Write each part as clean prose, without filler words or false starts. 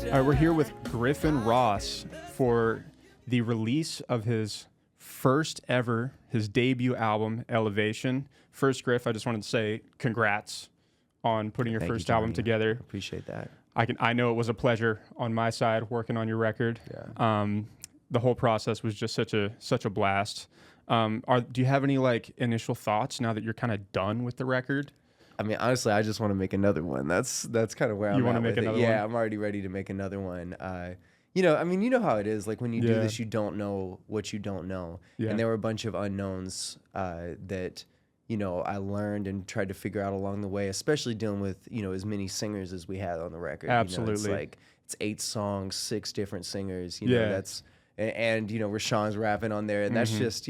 All right, we're here with Griffin Ross for the release of his first ever, his debut album, Elevation. First, Griff, I just wanted to say congrats on putting your Thank you, first album Johnny. together. Appreciate that. I know it was a pleasure on my side working on your record. Yeah. The whole process was just such a blast. Do you have any like initial thoughts now that you're kind of done with the record? I mean, honestly, I just want to make another one. That's kind of where You I'm wanna at make with it. another Yeah, one? I'm already ready to make another one. I mean, you know how it is. Like when you do Yeah. this, you don't know what you don't know. Yeah. And there were a bunch of unknowns that, I learned and tried to figure out along the way, especially dealing with, as many singers as we had on the record. Absolutely. It's 8 songs, 6 different singers. Yeah. And Rashawn's rapping on there. And that's just,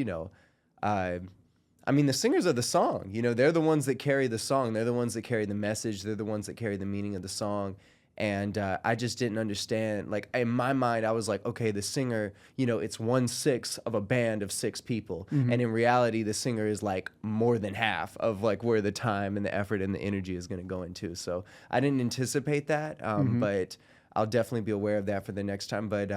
I mean, the singers are the song. They're the ones that carry the song. They're the ones that carry the message. They're the ones that carry the meaning of the song. And I just didn't understand. Like, in my mind, I was like, okay, the singer, it's 1/6 of a band of 6 people. And in reality, the singer is like more than half of like where the time and the effort and the energy is going to go into. So I didn't anticipate that, but I'll definitely be aware of that for the next time. But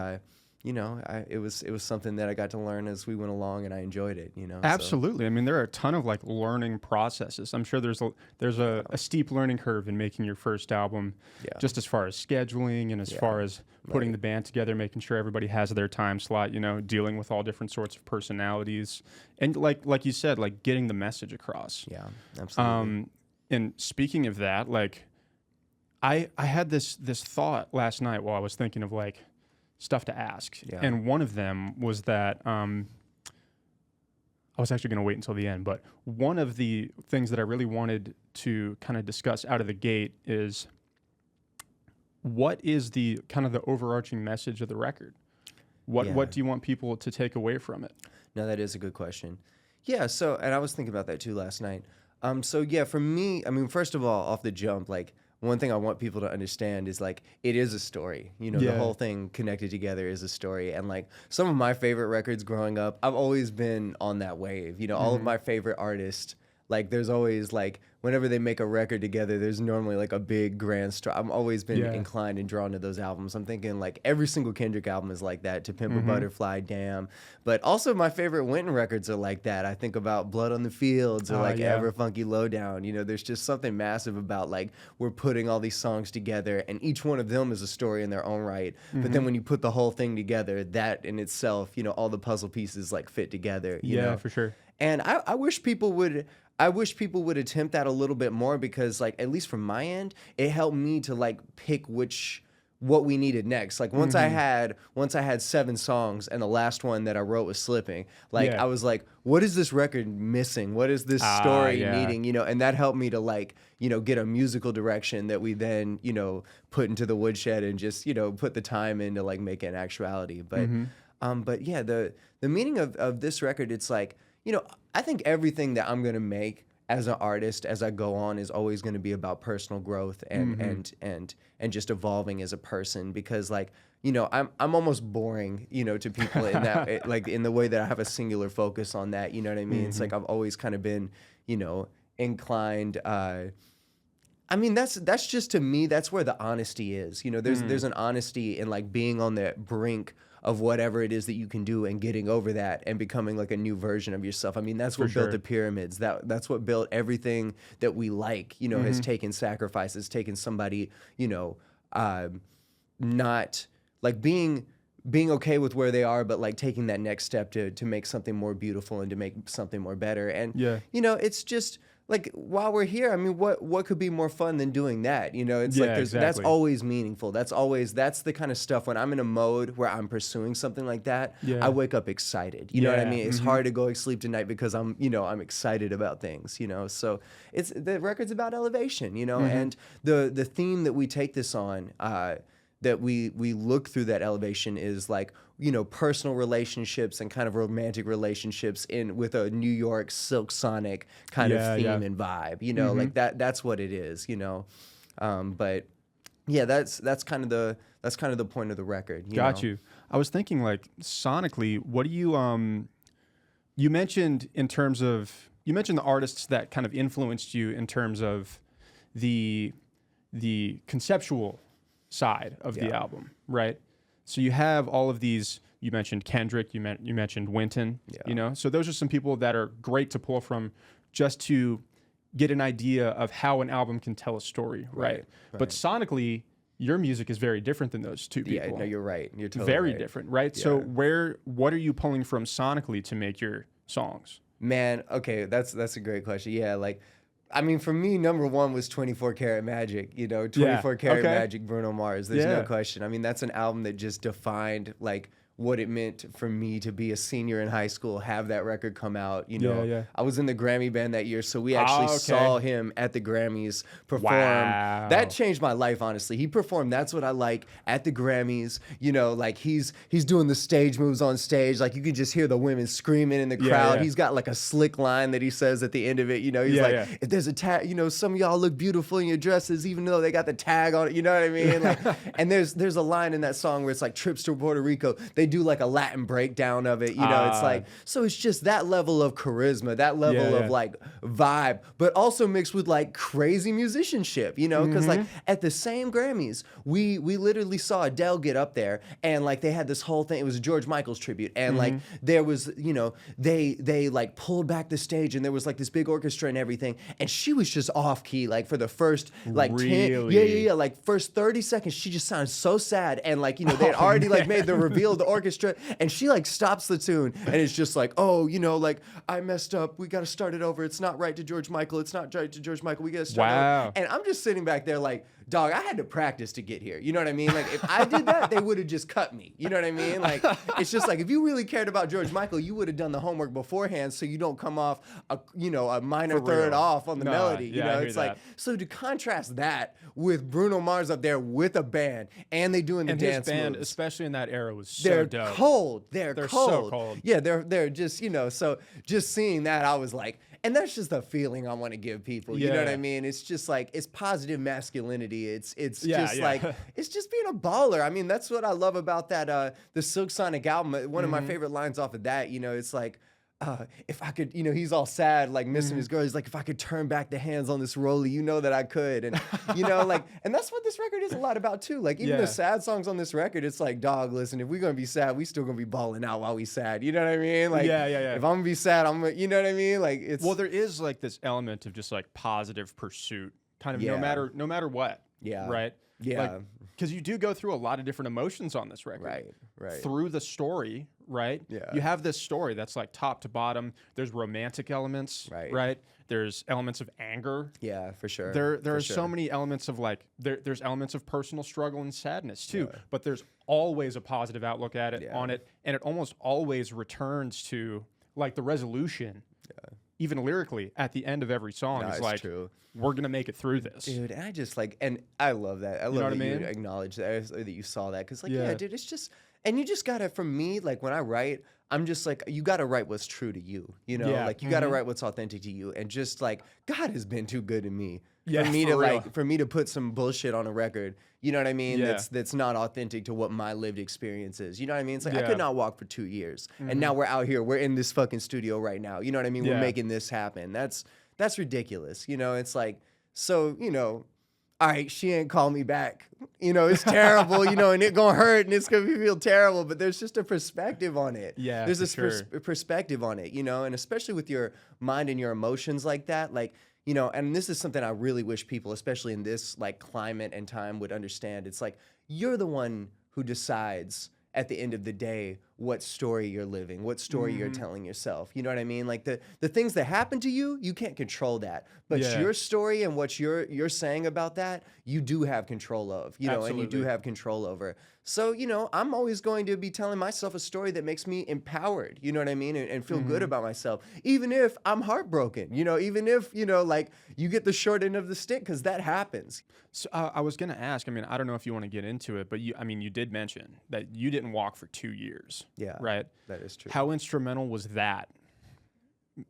it was something that I got to learn as we went along, and I enjoyed it. Absolutely. I mean, there are a ton of like learning processes. I'm sure there's a steep learning curve in making your first album, Yeah. just as far as scheduling and as far as putting the band together, making sure everybody has their time slot, dealing with all different sorts of personalities. And like you said, like getting the message across. Yeah, absolutely. And speaking of that, like I had this thought last night while I was thinking of like stuff to ask. Yeah. And one of them was that I was actually going to wait until the end, but one of the things that I really wanted to kind of discuss out of the gate is what is the kind of the overarching message of the record? What do you want people to take away from it? No, that is a good question. Yeah, so, and I was thinking about that too last night. For me, I mean, first of all, off the jump, like, one thing I want people to understand is like it is a story. The whole thing connected together is a story. And like some of my favorite records growing up, I've always been on that wave. All of my favorite artists, like there's always like whenever they make a record together, there's normally like a big grand story. I've always been inclined and drawn to those albums. I'm thinking like every single Kendrick album is like that. To Pimp a Butterfly, Damn. But also my favorite Wynton records are like that. I think about Blood on the Fields or Ever Funky Lowdown. There's just something massive about like we're putting all these songs together and each one of them is a story in their own right. But then when you put the whole thing together, that in itself, all the puzzle pieces like fit together. You know? For sure. And I wish people would attempt that a little bit more because like at least from my end, it helped me to like pick what we needed next. Like once I had 7 songs and the last one that I wrote was Slipping, like I was like, what is this record missing? What is this story needing? And that helped me to like, get a musical direction that we then, put into the woodshed and just, put the time in to like make it an actuality. But yeah, the meaning of this record, it's like, I think everything that I'm going to make as an artist as I go on is always going to be about personal growth and just evolving as a person because like, I'm almost boring, to people in that like in the way that I have a singular focus on that, you know what I mean? It's like I've always kind of been, inclined I mean, that's just to me, that's where the honesty is. There's an honesty in like being on the brink of whatever it is that you can do and getting over that and becoming like a new version of yourself. I mean, that's what built the pyramids. That's what built everything that we like, has taken sacrifices, taken somebody, not like being okay with where they are, but like taking that next step to make something more beautiful and to make something more better. And, it's just like while we're here, I mean, what could be more fun than doing that? It's like that's always meaningful. That's the kind of stuff when I'm in a mode where I'm pursuing something like that, I wake up excited. You know what I mean? It's hard to go to sleep tonight because I'm excited about things, So it's the record's about elevation, and the theme that we take this on, that we look through that elevation is like, personal relationships and kind of romantic relationships with a New York Silk Sonic kind of theme and vibe, like that's what it is, but yeah, that's kind of the point of the record. Got you. I was thinking like sonically, what do you, you mentioned the artists that kind of influenced you in terms of the conceptual side of the Yeah. album, right? So you have all of these. You mentioned Kendrick. You mentioned Wynton. Yeah. So those are some people that are great to pull from, just to get an idea of how an album can tell a story, right? But sonically, your music is very different than those two people. Yeah, no, you're right. You're totally Very right. different, right? Yeah. So what are you pulling from sonically to make your songs? Man, okay, that's a great question. Yeah, like, I mean, for me, number one was 24 Karat Magic. 24 Karat Magic, Bruno Mars. There's no question. I mean, that's an album that just defined like what it meant for me to be a senior in high school, have that record come out. I was in the Grammy band that year, so we actually saw him at the Grammys perform. Wow. That changed my life, honestly. He performed That's What I Like at the Grammys. Like he's doing the stage moves on stage. Like you could just hear the women screaming in the crowd. Yeah. He's got like a slick line that he says at the end of it. He's if there's a tag, some of y'all look beautiful in your dresses, even though they got the tag on it. You know what I mean? Like, and there's a line in that song where it's like trips to Puerto Rico. They do like a Latin breakdown of it. It's like, so it's just that level of charisma, that level of like vibe, but also mixed with like crazy musicianship, because like at the same Grammys, we literally saw Adele get up there and like they had this whole thing. It was a George Michael's tribute. And like there was, they like pulled back the stage and there was like this big orchestra and everything. And she was just off key, like for the first like 10, like first 30 seconds, she just sounded so sad. And like, they had already like made the reveal of the orchestra and she like stops the tune and it's just like, oh, like I messed up. We got to start it over. It's not right to George Michael. It's not right to George Michael. We got to start over. And I'm just sitting back there like, dog, I had to practice to get here. You know what I mean? Like if I did that, they would have just cut me. You know what I mean? Like it's just like if you really cared about George Michael, you would have done the homework beforehand so you don't come off a minor third off on the melody. It's like, so to contrast that with Bruno Mars up there with a band and they doing the dance his band, moves. especially in that era, was They're so dope. cold. They're cold. So cold. Yeah, they're just, so just seeing that, I was like, and that's just the feeling I want to give people. You know what I mean? It's just like, it's positive masculinity. It's just like, it's just being a baller. I mean, that's what I love about that, the Silk Sonic album. One of my favorite lines off of that, it's like, if I could, he's all sad, like missing his girl. He's like, if I could turn back the hands on this rollie, that I could. And, like, and that's what this record is a lot about too. Like even the sad songs on this record, it's like, dog, listen, if we're going to be sad, we still going to be balling out while we sad. You know what I mean? Like, if I'm going to be sad, you know what I mean? Like it's. Well, there is like this element of just like positive pursuit, kind of no matter what. Yeah. Right. Yeah. Because you do go through a lot of different emotions on this record. Right. Through the story, right? Yeah. You have this story that's like top to bottom. There's romantic elements, right? There's elements of anger. Yeah, for sure. There are so many elements of like, there's elements of personal struggle and sadness too, but there's always a positive outlook at it, on it, and it almost always returns to like the resolution. Even lyrically, at the end of every song, is like, we're going to make it through this. Dude, and I just like, and I love that. I love that you acknowledge that, that you saw that. Because, like, dude, it's just, and you just got to, for me, like, when I write, I'm just like, you got to write what's true to you, like, you got to write what's authentic to you. And just like, God has been too good to me. For me to put some bullshit on a record, you know what I mean? That's not authentic to what my lived experience is. You know what I mean? It's like I could not walk for 2 years, and now we're out here. We're in this fucking studio right now. You know what I mean? We're making this happen. That's ridiculous. It's like, so all right, she ain't call me back. It's terrible. And it gonna hurt, and it's gonna feel terrible. But there's just a perspective on it. Yeah, there's this perspective on it. And especially with your mind and your emotions like that, like. And this is something I really wish people, especially in this like climate and time, would understand. It's like you're the one who decides at the end of the day what story you're living, what story you're telling yourself. You know what I mean? Like the things that happen to you, you can't control that. But your story and what you're saying about that, you do have control of, and you do have control over. So, I'm always going to be telling myself a story that makes me empowered, you know what I mean? And feel good about myself, even if I'm heartbroken, even if, like you get the short end of the stick, because that happens. So I was going to ask, I mean, I don't know if you want to get into it, but you did mention that you didn't walk for 2 years. Yeah. Right? That is true. How instrumental was that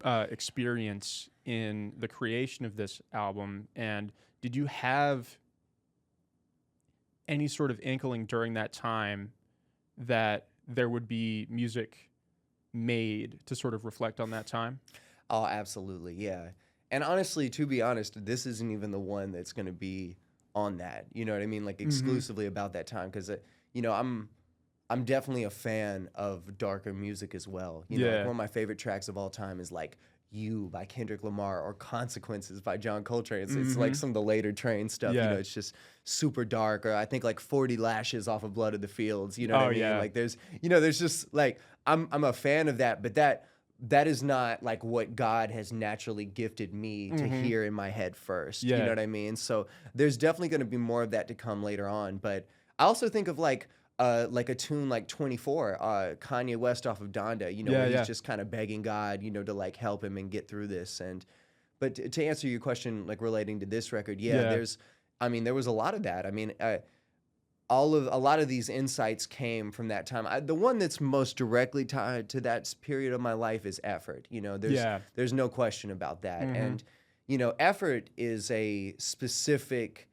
experience in the creation of this album? And did you have any sort of inkling during that time that there would be music made to sort of reflect on that time? Oh, absolutely. Yeah. And honestly, to be honest, this isn't even the one that's going to be on that. You know what I mean? Like exclusively about that time, because you know, I'm definitely a fan of darker music as well. You know, like Yeah. one of my favorite tracks of all time is like "You" by Kendrick Lamar or "Consequences" by John Coltrane. It's like some of the later Train stuff. Yeah. You know, it's just super dark. Or I think like 40 Lashes off of Blood of the Fields. You know what I mean? yeah. Like there's, you know, there's just like I'm a fan of that, but that is not like what God has naturally gifted me to hear in my head first. You Yeah. know what I mean? So there's definitely going to be more of that to come later on. But I also think of like a tune like 24, Kanye West off of Donda, you know, where he's just kind of begging God, you know, to like help him and get through this. But to answer your question, like relating to this record, there was a lot of that. I mean, a lot of these insights came from that time. The one that's most directly tied to that period of my life is Effort. You know, there's no question about that. And, you know, Effort is a specific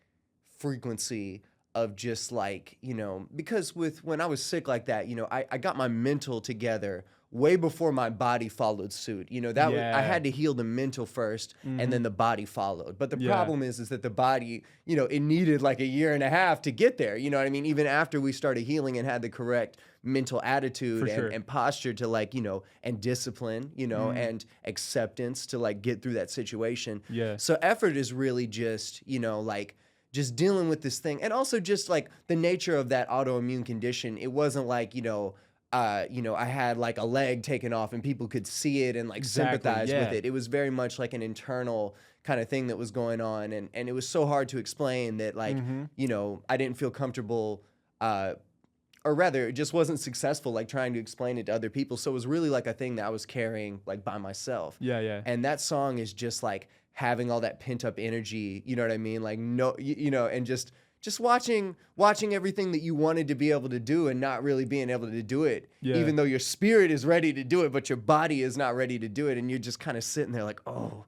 frequency of just like, you know, because when I was sick like that, you know, I got my mental together way before my body followed suit. You know, I had to heal the mental first and then the body followed. But the problem is that the body, you know, it needed like a year and a half to get there. You know what I mean? Even after we started healing and had the correct mental attitude and posture to like, you know, and discipline, you know, and acceptance to like get through that situation. Yeah. So Effort is really just, you know, like just dealing with this thing. And also just like the nature of that autoimmune condition. It wasn't like, you know, I had like a leg taken off and people could see it and like sympathize with it. It was very much like an internal kind of thing that was going on. And it was so hard to explain that like, you know, I didn't feel comfortable, or rather it just wasn't successful, like trying to explain it to other people. So it was really like a thing that I was carrying like by myself. Yeah. And that song is just like having all that pent up energy, you know what I mean? Like, no, you know, and just watching everything that you wanted to be able to do and not really being able to do it, even though your spirit is ready to do it, but your body is not ready to do it. And you're just kind of sitting there like, oh,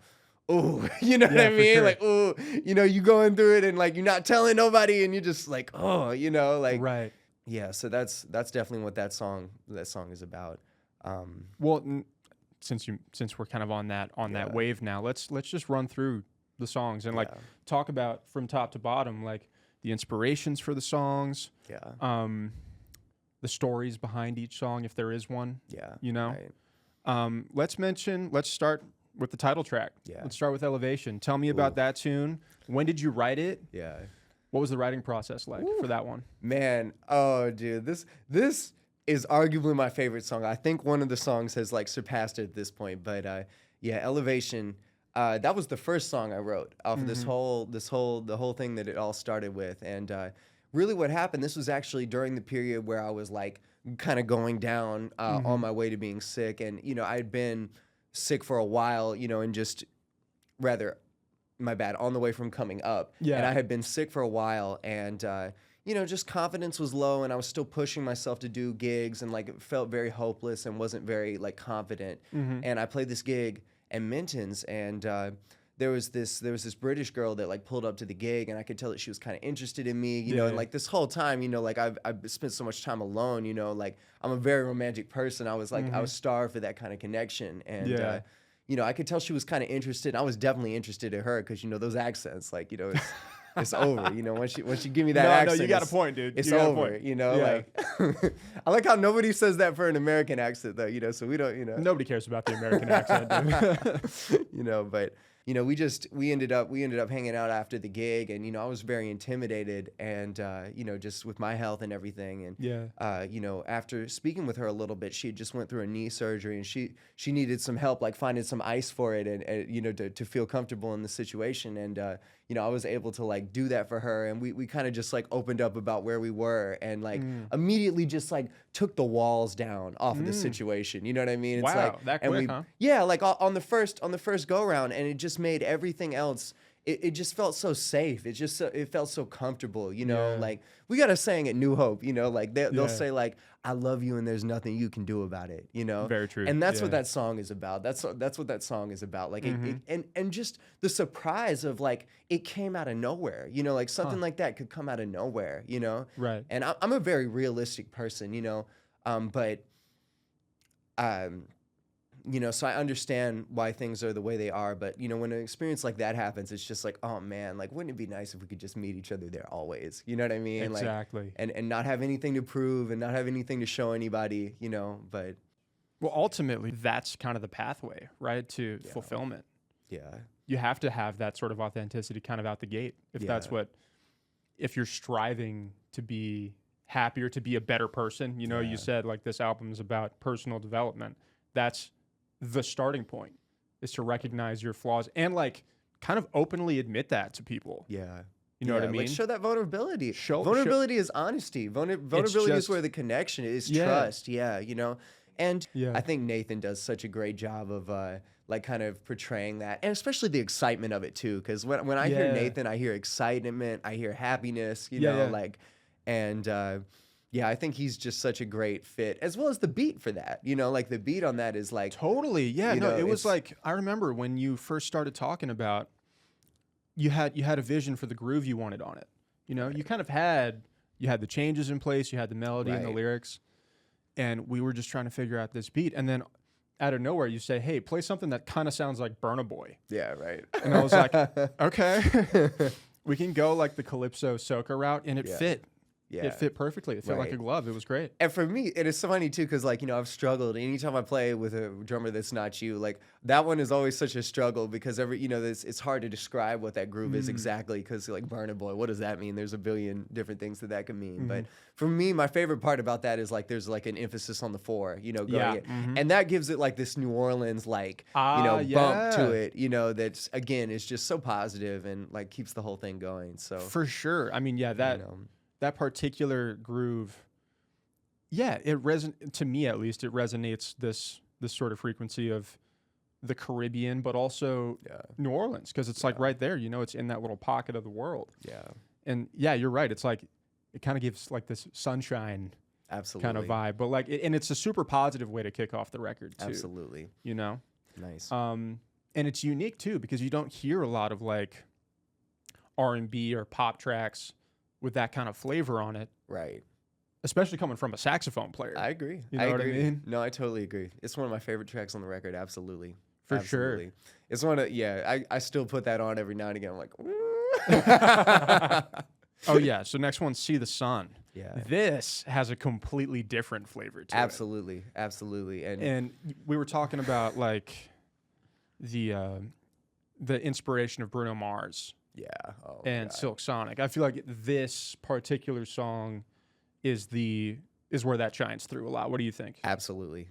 you know what I mean? Sure. Like, oh, you know, you going through it and like, you're not telling nobody and you're just like, oh, you know, like, right. Yeah. So that's definitely what that song is about. Well, since we're kind of on that wave now, let's just run through the songs and like talk about from top to bottom, like the inspirations for the songs, the stories behind each song, if there is one, you know. Right. Let's start with the title track. Let's start with Elevation. Tell me about that tune. When did you write it? What was the writing process like for that one? Man, oh dude, this is arguably my favorite song. I think one of the songs has like surpassed it at this point, but Elevation. That was the first song I wrote off of the whole thing that it all started with. And really what happened, this was actually during the period where I was like kind of going down on my way to being sick. And, you know, I had been sick for a while, you know, and just on the way from coming up. And I had been sick for a while and, you know, just confidence was low and I was still pushing myself to do gigs and like felt very hopeless and wasn't very like confident. And I played this gig at Minton's, and there was this British girl that like pulled up to the gig, and I could tell that she was kind of interested in me, you know, and like this whole time, you know, like I've spent so much time alone, you know, like I'm a very romantic person. I was like I was starved for that kind of connection, and you know, I could tell she was kind of interested. I was definitely interested in her because you know those accents, like you know. It's over, you know. Once you give me that accent, no, you got a point, dude. It's over, you know. Like, I like how nobody says that for an American accent, though. You know, so we don't, you know. Nobody cares about the American accent, dude. You know, but you know, we ended up hanging out after the gig, and you know, I was very intimidated, and you know, just with my health and everything, and you know, after speaking with her a little bit, she had just went through a knee surgery, and she needed some help, like finding some ice for it, and you know, to feel comfortable in the situation, and you know, I was able to like do that for her, and we kind of just like opened up about where we were, and like immediately just like took the walls down off of the situation. You know what I mean? It's wow, like, that quick, huh? Yeah, like on the first go round, and it just made everything else. It just felt so safe. It felt so comfortable. You know, like we got a saying at New Hope. You know, like they'll say like, "I love you, and there's nothing you can do about it." You know, very true. And that's what that song is about. That's what that song is about. Like, and just the surprise of like it came out of nowhere. You know, like something like that could come out of nowhere. You know, right? And I'm a very realistic person. You know, but so I understand why things are the way they are, but when an experience like that happens, it's just like, oh man, like wouldn't it be nice if we could just meet each other there always? You know what I mean? Exactly. Like, and not have anything to prove and not have anything to show anybody, but Well, ultimately, that's kind of the pathway, right, to fulfillment. yeah. You have to have that sort of authenticity kind of out the gate. If you're striving to be happier, to be a better person, you said like this album is about personal development. That's the starting point, is to recognize your flaws and like kind of openly admit that to people. Yeah. You know what I mean? Like show that vulnerability. Show vulnerability is honesty. Vulnerability is where the connection is, trust. Yeah, And I think Nathan does such a great job of like kind of portraying that, and especially the excitement of it too. Because when I hear Nathan, I hear excitement, I hear happiness. Like, and I think he's just such a great fit, as well as the beat for that. Like the beat on that is like totally. Yeah, no, it was like, I remember when you first started talking about you had a vision for the groove you wanted on it. You kind of had the changes in place, you had the melody and the lyrics. And we were just trying to figure out this beat. And then out of nowhere, you say, hey, play something that kind of sounds like Burna Boy. Yeah, right. And I was like, okay. We can go like the Calypso Soca route. And it fit. Yeah. It fit perfectly. It fit like a glove. It was great. And for me, it is so funny too, because like, I've struggled. Anytime I play with a drummer that's not you, like that one is always such a struggle, because it's hard to describe what that groove is exactly, because like Burna Boy, what does that mean? There's a billion different things that can mean. But for me, my favorite part about that is like there's like an emphasis on the 4, going in. And that gives it like this New Orleans like bump to it, that's again is just so positive and like keeps the whole thing going. So for sure. I mean, that particular groove, to me at least, it resonates this sort of frequency of the Caribbean, but also New Orleans, because it's like right there, it's in that little pocket of the world. Yeah. And you're right. It's like, it kind of gives like this sunshine kind of vibe, but like, and it's a super positive way to kick off the record too. Absolutely. Nice. And it's unique too, because you don't hear a lot of like R&B or pop tracks with that kind of flavor on it. Right. Especially coming from a saxophone player. I agree. You know what I mean? No, I totally agree. It's one of my favorite tracks on the record. Absolutely. For sure. It's one of, I still put that on every now and again. I'm like, oh yeah. So next one, See the Sun. Yeah. This has a completely different flavor to it. Absolutely. And we were talking about like the inspiration of Bruno Mars. Yeah. And Silk Sonic. I feel like this particular song is where that shines through a lot. What do you think? Absolutely.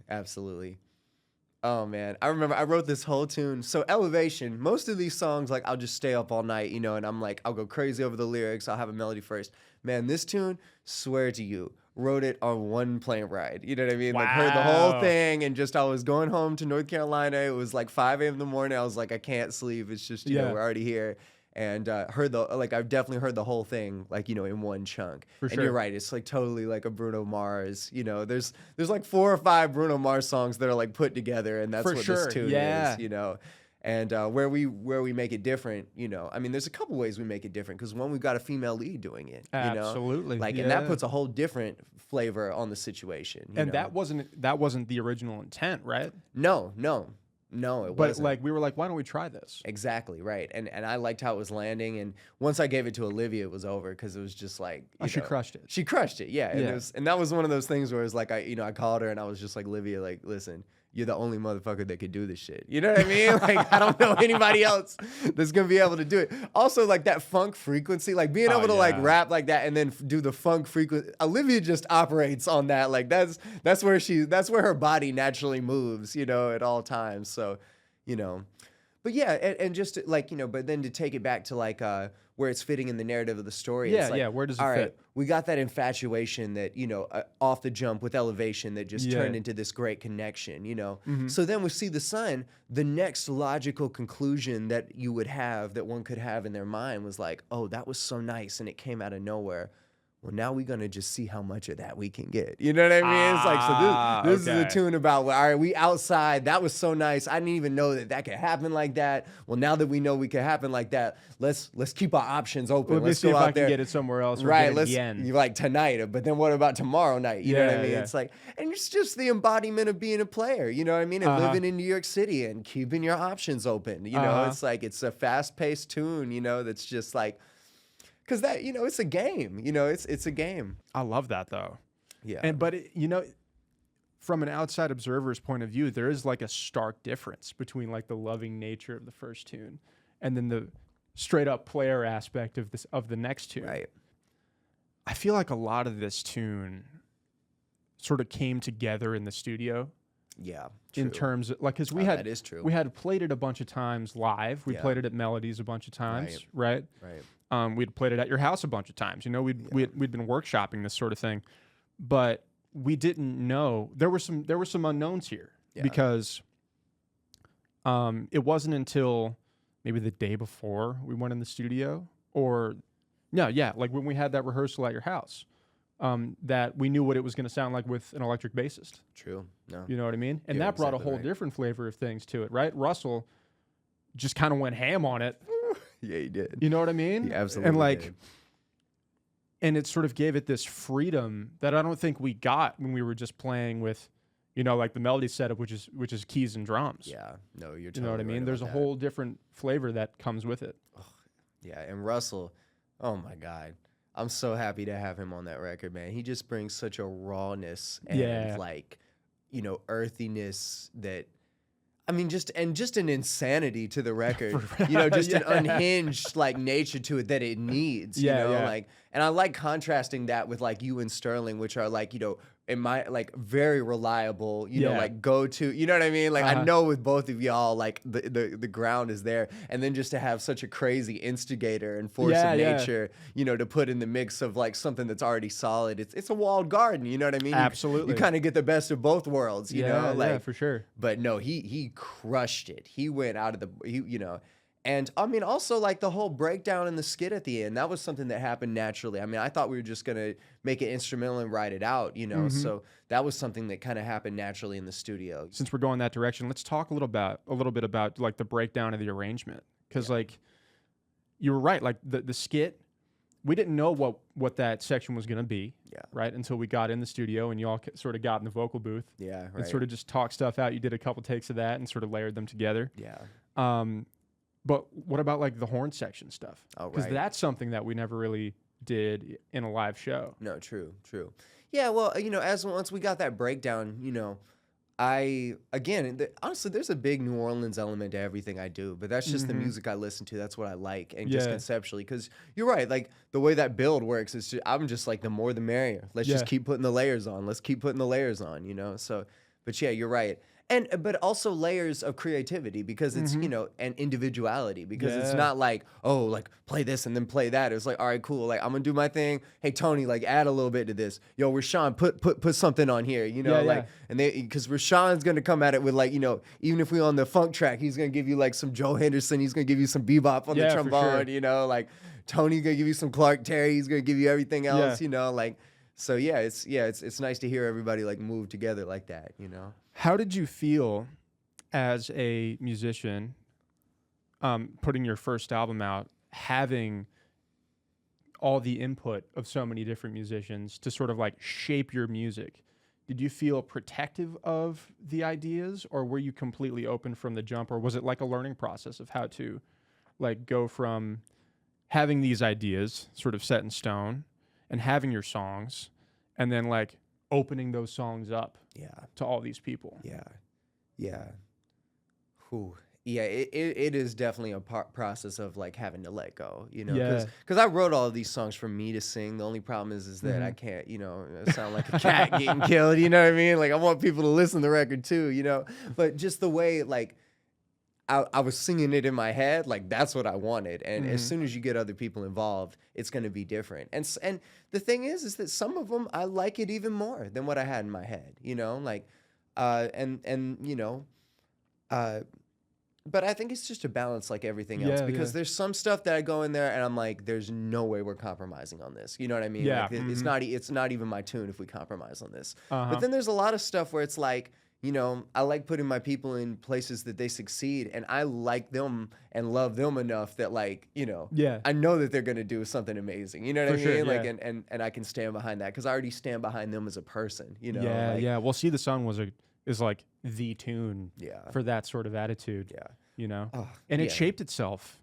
Oh man, I remember I wrote this whole tune. So Elevation, most of these songs, like I'll just stay up all night, and I'm like, I'll go crazy over the lyrics. I'll have a melody first. Man, this tune, swear to you, wrote it on one plane ride. You know what I mean? Wow. Like heard the whole thing, and just I was going home to North Carolina. It was like 5 a.m. in the morning. I was like, I can't sleep. It's just we're already here. And I've definitely heard the whole thing, like, in one chunk. For and sure. You're right, it's like totally like a Bruno Mars, there's like 4 or 5 Bruno Mars songs that are like put together, and that's what this tune is, And where we make it different, I mean, there's a couple ways we make it different, because one, we've got a female lead doing it, Absolutely. And that puts a whole different flavor on the situation. And that wasn't the original intent, right? No, it wasn't. But like we were like, why don't we try this? Exactly, right. And I liked how it was landing. And once I gave it to Olivia, it was over, because it was just like she crushed it. She crushed it, yeah. And that was one of those things where it's like I called her and I was just like, Olivia, like, listen, you're the only motherfucker that could do this shit. You know what I mean? Like, I don't know anybody else that's gonna be able to do it. Also, like that funk frequency, like being able to like rap like that and then do the funk frequency. Olivia just operates on that. Like that's where her body naturally moves, at all times. So, But yeah, and just like, but then to take it back to like where it's fitting in the narrative of the story. Yeah, it's like, where does it all fit? Right, we got that infatuation that, off the jump with Elevation that just turned into this great connection, So then we See the Sun, the next logical conclusion that you would have, that one could have in their mind was like, oh, that was so nice and it came out of nowhere. well, now we're going to just see how much of that we can get. You know what I mean? It's like, so this is a tune about, well, all right, we outside. That was so nice. I didn't even know that could happen like that. Well, now that we know we can happen like that, let's keep our options open. Let me let's see go if out I there. can get it somewhere else. Or Right. get it again. You like tonight, but then what about tomorrow night? You know what I mean? It's like, and it's just the embodiment of being a player, you know what I mean? And living in New York City and keeping your options open. You know, it's like, it's a fast paced tune, you know, that's just like, because that, you know, it's a game. You know, it's a game. I love that though. Yeah. But you know, from an outside observer's point of view, there is like a stark difference between like the loving nature of the first tune and then the straight up player aspect of the next tune. Right. I feel like a lot of this tune sort of came together in the studio. Yeah. In terms of like, because that is true. We had played it a bunch of times live. We played it at Melodies a bunch of times, right? We'd played it at your house a bunch of times. You know, we'd been workshopping this sort of thing, but we didn't know there were some unknowns here because it wasn't until maybe the day before we went in the studio, or like when we had that rehearsal at your house, that we knew what it was going to sound like with an electric bassist. True. No. You know what I mean? And You're that brought a exactly whole right. different flavor of things to it, right? Russell just kind of went ham on it. Yeah, he did. You know what I mean? He absolutely and like, did. And it sort of gave it this freedom that I don't think we got when we were just playing with, you know, like the melody setup, which is keys and drums. Yeah. No, you're totally You know what I mean? right There's a about whole different flavor that comes with it. that. Yeah, and Russell, oh my God. I'm so happy to have him on that record, man. He just brings such a rawness and like, you know, earthiness that, I mean, just an insanity to the record, you know, just an unhinged like nature to it that it needs, you know, like, and I like contrasting that with like you and Sterling, which are like, you know, in my like very reliable, you know, like go to, you know what I mean? Like I know with both of y'all, like the ground is there, and then just to have such a crazy instigator and force of nature, you know, to put in the mix of like something that's already solid. It's a walled garden, you know what I mean? Absolutely. You kind of get the best of both worlds, you know, like yeah, for sure. But no, he crushed it. He went out of you know. And I mean, also like the whole breakdown in the skit at the end, that was something that happened naturally. I mean, I thought we were just going to make it instrumental and write it out, you know? So that was something that kind of happened naturally in the studio. Since we're going that direction, let's talk a little bit about like the breakdown of the arrangement. Cause like you were right. Like the skit, we didn't know what that section was going to be. Right. Until we got in the studio and you all sort of got in the vocal booth. And sort of just talked stuff out. You did a couple takes of that and sort of layered them together. But what about like the horn section stuff? Because that's something that we never really did in a live show. No, true. Yeah, well, you know, once we got that breakdown, you know, honestly, there's a big New Orleans element to everything I do, but that's just the music I listen to. That's what I like, and just conceptually, because you're right. Like the way that build works is, I'm just like the more the merrier. Let's just keep putting the layers on. Let's keep putting the layers on. You know, so. But yeah, you're right. But also layers of creativity, because it's, you know, and individuality, because it's not like, oh, like play this and then play that. It's like, all right, cool. Like I'm gonna do my thing. Hey, Tony, like add a little bit to this. Yo, Rashawn, put something on here, you know, and because Rashawn's gonna come at it with like, you know, even if we on the funk track, he's gonna give you like some Joe Henderson. He's gonna give you some bebop on the trombone, you know, like Tony's gonna give you some Clark Terry. He's gonna give you everything else, you know, like. So it's nice to hear everybody like move together like that, you know. How did you feel as a musician, putting your first album out, having all the input of so many different musicians to sort of like shape your music? Did you feel protective of the ideas, or were you completely open from the jump, or was it like a learning process of how to like go from having these ideas sort of set in stone and having your songs, and then like opening those songs up to all these people? It is definitely a process of like having to let go, you know, because I wrote all of these songs for me to sing. The only problem is that I can't, you know, sound like a cat getting killed, you know what I mean? Like I want people to listen to the record too, you know, but just the way like I was singing it in my head, like that's what I wanted. And as soon as you get other people involved, it's going to be different. And the thing is that some of them, I like it even more than what I had in my head, you know, like, and you know, But I think it's just a balance like everything else, because there's some stuff that I go in there and I'm like, there's no way we're compromising on this. You know what I mean? Yeah. Like, it's not even my tune if we compromise on this. Uh-huh. But then there's a lot of stuff where it's like, you know, I like putting my people in places that they succeed, and I like them and love them enough that, like, you know, I know that they're gonna do something amazing. You know what I mean? Sure, like, and I can stand behind that because I already stand behind them as a person. You know? Yeah, like, yeah. Well, See the Sun is like the tune for that sort of attitude. Yeah. You know, Oh, and it yeah. shaped itself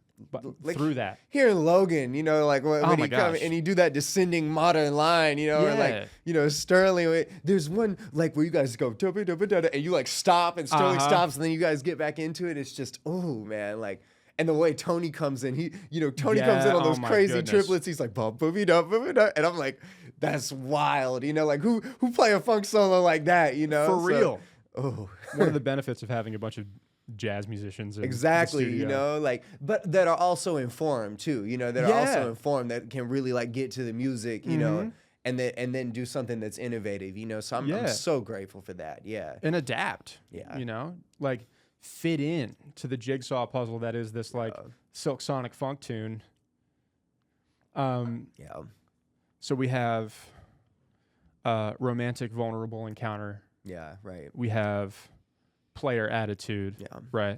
Like, through that. Here in Logan, you know, like when my he come gosh. and you do that descending modern line, you know, or like, you know, Sterling. There's one like where you guys go "Dubba, dubba, dubba," and you like stop and Sterling stops and then you guys get back into it. It's just, oh man, like, and the way Tony comes in, Tony comes in on those crazy triplets. He's like bum booby da booby da, and I'm like, that's wild, you know, like who play a funk solo like that, you know, For real. Oh, one of the benefits of having a bunch of jazz musicians. Exactly, you know, like, but that are also informed too, you know, that are also informed, that can really like get to the music, you know, and then do something that's innovative, you know. So I'm so grateful for that. Yeah. And adapt. Yeah. You know, like fit in to the jigsaw puzzle that is this like Silk Sonic funk tune. Yeah. So we have romantic, vulnerable encounter. Yeah, right. We have player attitude. Yeah. Right.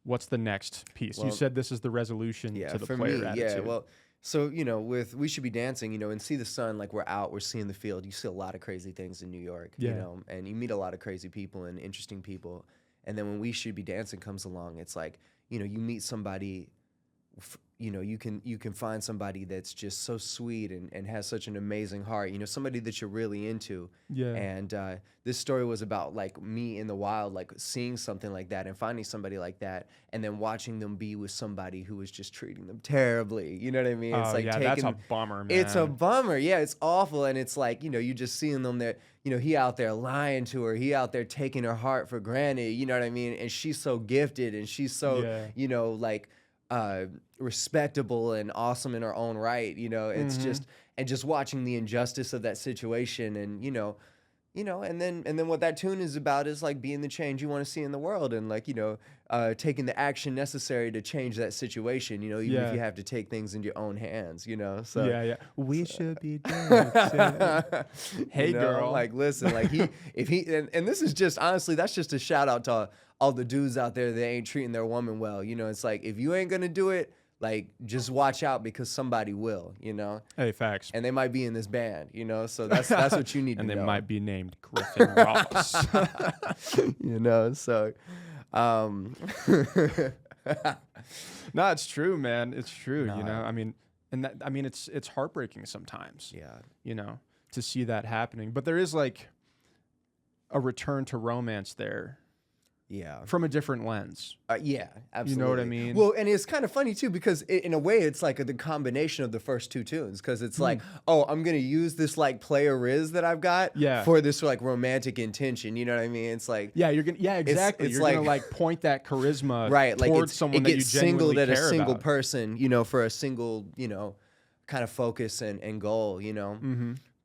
What's the next piece? Well, you said this is the resolution to the player attitude. Yeah, well, so, you know, with We Should Be Dancing, you know, and See the Sun, like we're out, we're seeing the field. You see a lot of crazy things in New York, you know, and you meet a lot of crazy people and interesting people. And then when We Should Be Dancing comes along, it's like, you know, you meet somebody, you know, you can find somebody that's just so sweet and has such an amazing heart, you know, somebody that you're really into. Yeah. And this story was about like me in the wild, like seeing something like that and finding somebody like that, and then watching them be with somebody who was just treating them terribly. You know what I mean? It's like that's a bummer, man. It's a bummer. Yeah, it's awful. And it's like, you know, you just seeing them there, you know, he out there lying to her, he out there taking her heart for granted, you know what I mean? And she's so gifted and she's so, you know, like respectable and awesome in her own right, you know. It's just watching the injustice of that situation, and you know, and then what that tune is about is like being the change you want to see in the world, and like, you know, taking the action necessary to change that situation, you know, even if you have to take things into your own hands, you know. So we should be dancing. Hey, you know, girl, like listen, like if he and this is just honestly, that's just a shout out to all the dudes out there that ain't treating their woman well, you know. It's like, if you ain't gonna do it, like, just watch out, because somebody will, you know. Hey, facts. And they might be in this band, you know. So that's what you need to know. And they might be named Griffin Ross. You know. So, no, it's true, man. It's true. No. You know, I mean, it's heartbreaking sometimes. Yeah. You know, to see that happening, but there is like a return to romance there. Yeah. From a different lens. Yeah, absolutely. You know what I mean? Well, and it's kind of funny too, because in a way it's like the combination of the first two tunes, because it's like, oh, I'm going to use this like player riz that I've got for this like romantic intention. You know what I mean? It's like, exactly. It's you're like, going to like point that charisma right, like towards someone it that you gets genuinely singled at care a single about. person, you know, for a single, you know, kind of focus and goal, you know.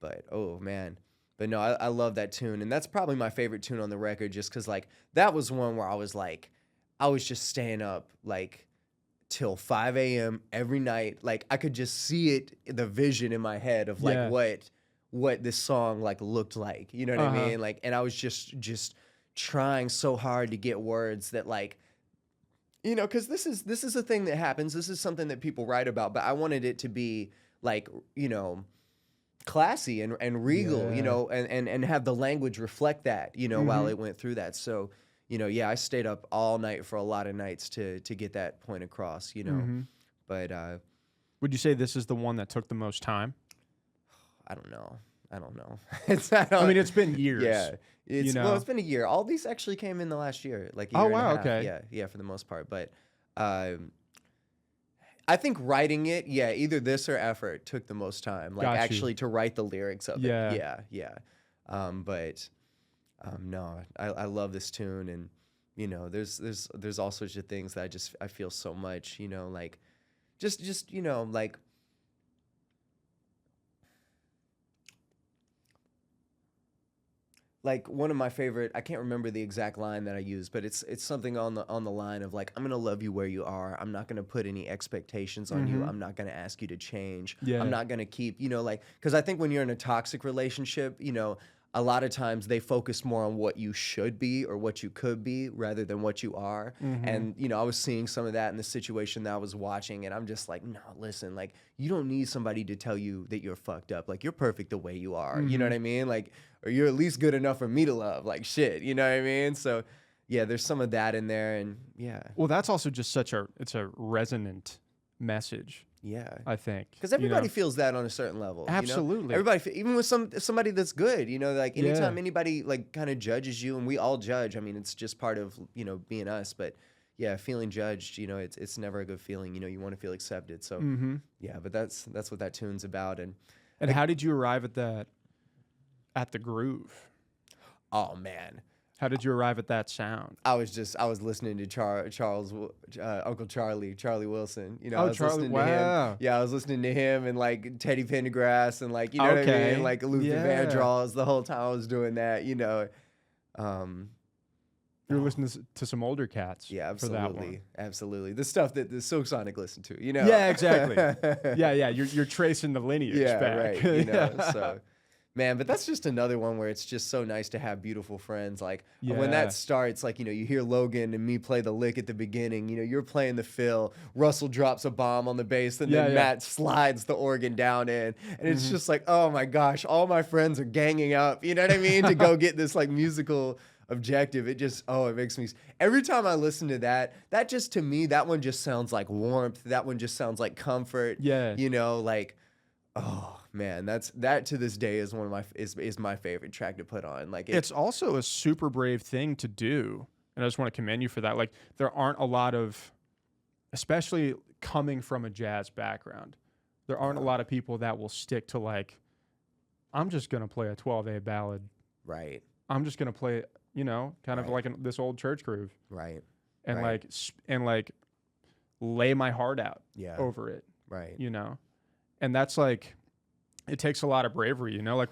But oh man. But no, I love that tune, and that's probably my favorite tune on the record, just because like that was one where I was just staying up like till 5 a.m. every night. Like I could just see it, the vision in my head of like what this song like looked like. You know what I mean? Like, and I was just trying so hard to get words that like, you know, because this is a thing that happens. This is something that people write about, but I wanted it to be like, you know, classy and regal, you know, and have the language reflect that, you know, while it went through that. So, you know, I stayed up all night for a lot of nights to get that point across, you know. But would you say this is the one that took the most time? I don't know. I mean, it's been years. Yeah. You know? Well, it's been a year. All these actually came in the last year, like a year and a half. Okay. Yeah, for the most part. But I think writing it, either this or Effort took the most time. Like actually to write the lyrics of it. Yeah. No, I love this tune, and you know, there's all sorts of things that I feel so much, you know, like just you know, like like one of my favorite, I can't remember the exact line that I used, but it's something on the line of like, I'm gonna love you where you are. I'm not gonna put any expectations on you. I'm not gonna ask you to change. Yeah. I'm not gonna keep, like, because I think when you're in a toxic relationship, a lot of times they focus more on what you should be or what you could be rather than what you are. And, I was seeing some of that in the situation that I was watching, and I'm just like, no, listen, like, you don't need somebody to tell you that you're fucked up. Like, you're perfect the way you are. You know what I mean? Like, or you're at least good enough for me to love. Like, shit, you know what I mean? So, yeah, there's some of that in there, and yeah. Well, that's also just it's a resonant message. Yeah, I think because everybody feels that on a certain level. Absolutely, everybody, even with somebody that's good. Like anytime anybody like kind of judges you, and we all judge. I mean, it's just part of being us. But yeah, feeling judged, it's never a good feeling. You want to feel accepted. So yeah, but that's what that tune's about. And how did you arrive at the groove? Oh man. How did you arrive at that sound? I was listening to Charles, Uncle Charlie Wilson. I was Charlie, listening wow. to him. Yeah, I was listening to him and like Teddy Pendergrass and like, you know what I mean? Like Luther Vandross the whole time I was doing that, You were listening to some older cats. Yeah, absolutely. For that one. Absolutely. The stuff that the Silk Sonic listened to, Yeah, exactly. yeah. You're tracing the lineage back. Right. So. Man, but that's just another one where it's just so nice to have beautiful friends. Like when that starts, like, you hear Logan and me play the lick at the beginning, you're playing the fill, Russell drops a bomb on the bass, and then Matt slides the organ down in. And it's just like, oh my gosh, all my friends are ganging up, you know what I mean? To go get this like musical objective. It just, it makes me, every time I listen to that just to me, that one just sounds like warmth. That one just sounds like comfort. Yeah. Like, oh man, that to this day is one of my is my favorite track to put on. Like it's also a super brave thing to do, and I just want to commend you for that. Like there aren't a lot of, especially coming from a jazz background, there aren't a lot of people that will stick to like, I'm just gonna play a 12A ballad. Right. I'm just gonna play, kind of like this old church groove. Right. And like lay my heart out over it. Right. And that's like, it takes a lot of bravery, like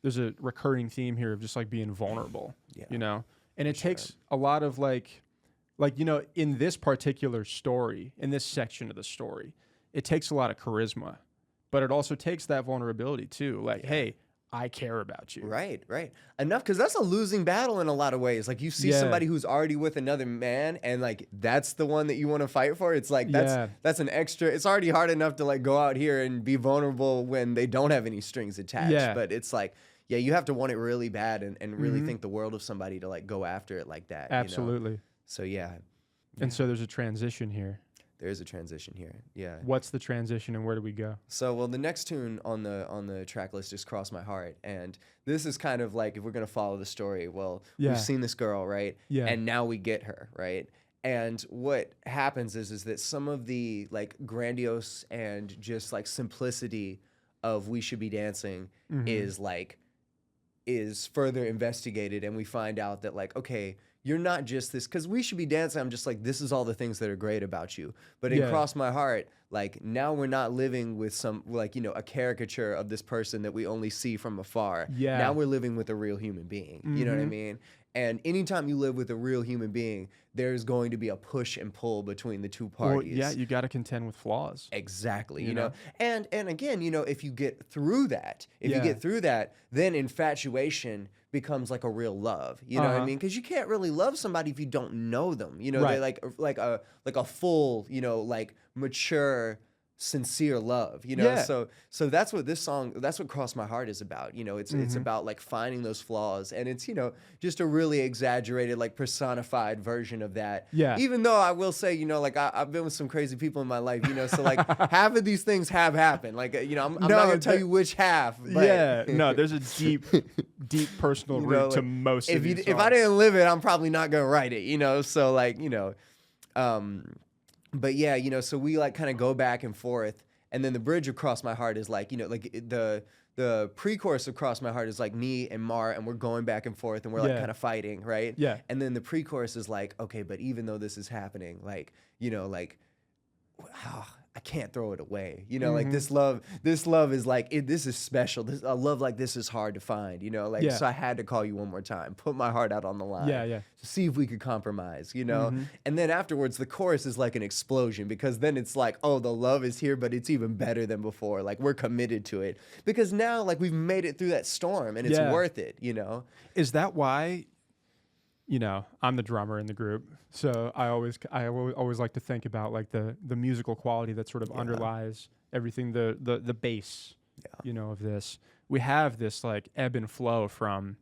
there's a recurring theme here of just like being vulnerable, and it takes a lot of like, in this particular story, in this section of the story, it takes a lot of charisma, but it also takes that vulnerability too. Like, hey, I care about you. Right. Enough, because that's a losing battle in a lot of ways. Like you see somebody who's already with another man, and like that's the one that you want to fight for. It's like that's an extra. It's already hard enough to like go out here and be vulnerable when they don't have any strings attached. Yeah. But it's like, you have to want it really bad and really think the world of somebody to like go after it like that. Absolutely. So yeah. And so there's a transition here. There is a transition here. Yeah. What's the transition and where do we go? So, well, the next tune on the track list is Cross My Heart. And this is kind of like, if we're going to follow the story, well, we've seen this girl, right? Yeah. And now we get her, right? And what happens is that some of the like grandiose and just like simplicity of We Should Be Dancing is further investigated. And we find out that like, okay, you're not just this, because We Should Be Dancing, I'm just like, this is all the things that are great about you. But in Cross My Heart, like, now we're not living with some, like, a caricature of this person that we only see from afar. Yeah. Now we're living with a real human being. You know what I mean? And anytime you live with a real human being, there's going to be a push and pull between the two parties. Well, you got to contend with flaws. Exactly. You know? And again, if you get through that, then infatuation becomes like a real love. You know what I mean? Because you can't really love somebody if you don't know them. They're like a full, like mature, sincere love. So that's what this song, that's what Cross My Heart is about. It's about like finding those flaws, and it's just a really exaggerated, like personified version of that. Yeah. Even though I will say, like I've been with some crazy people in my life, so like half of these things have happened. Like I'm not gonna tell you which half. But there's a deep personal root to most of these songs. If I didn't live it, I'm probably not gonna write it. So like but yeah, so we like kind of go back and forth, and then the bridge of Cross My Heart is like, like the pre-chorus of Cross My Heart is like me and Mar, and we're going back and forth, and we're like kind of fighting, right? Yeah. And then the pre-chorus is like, okay, but even though this is happening, like, like, I can't throw it away. You know, like this love is like, this is special. A love like this is hard to find, you know, like, Yeah. so I had to call you one more time, put my heart out on the line. Yeah, yeah. To see if we could compromise, you know? And then afterwards, the chorus is like an explosion, because then it's like, oh, the love is here, but it's even better than before. Like, we're committed to it because now, like, we've made it through that storm and it's worth it, you know? Is that why, you know, I'm the drummer in the group, so I always like to think about like the musical quality that sort of underlies everything, the bass, you know, of this. We have this like ebb and flow from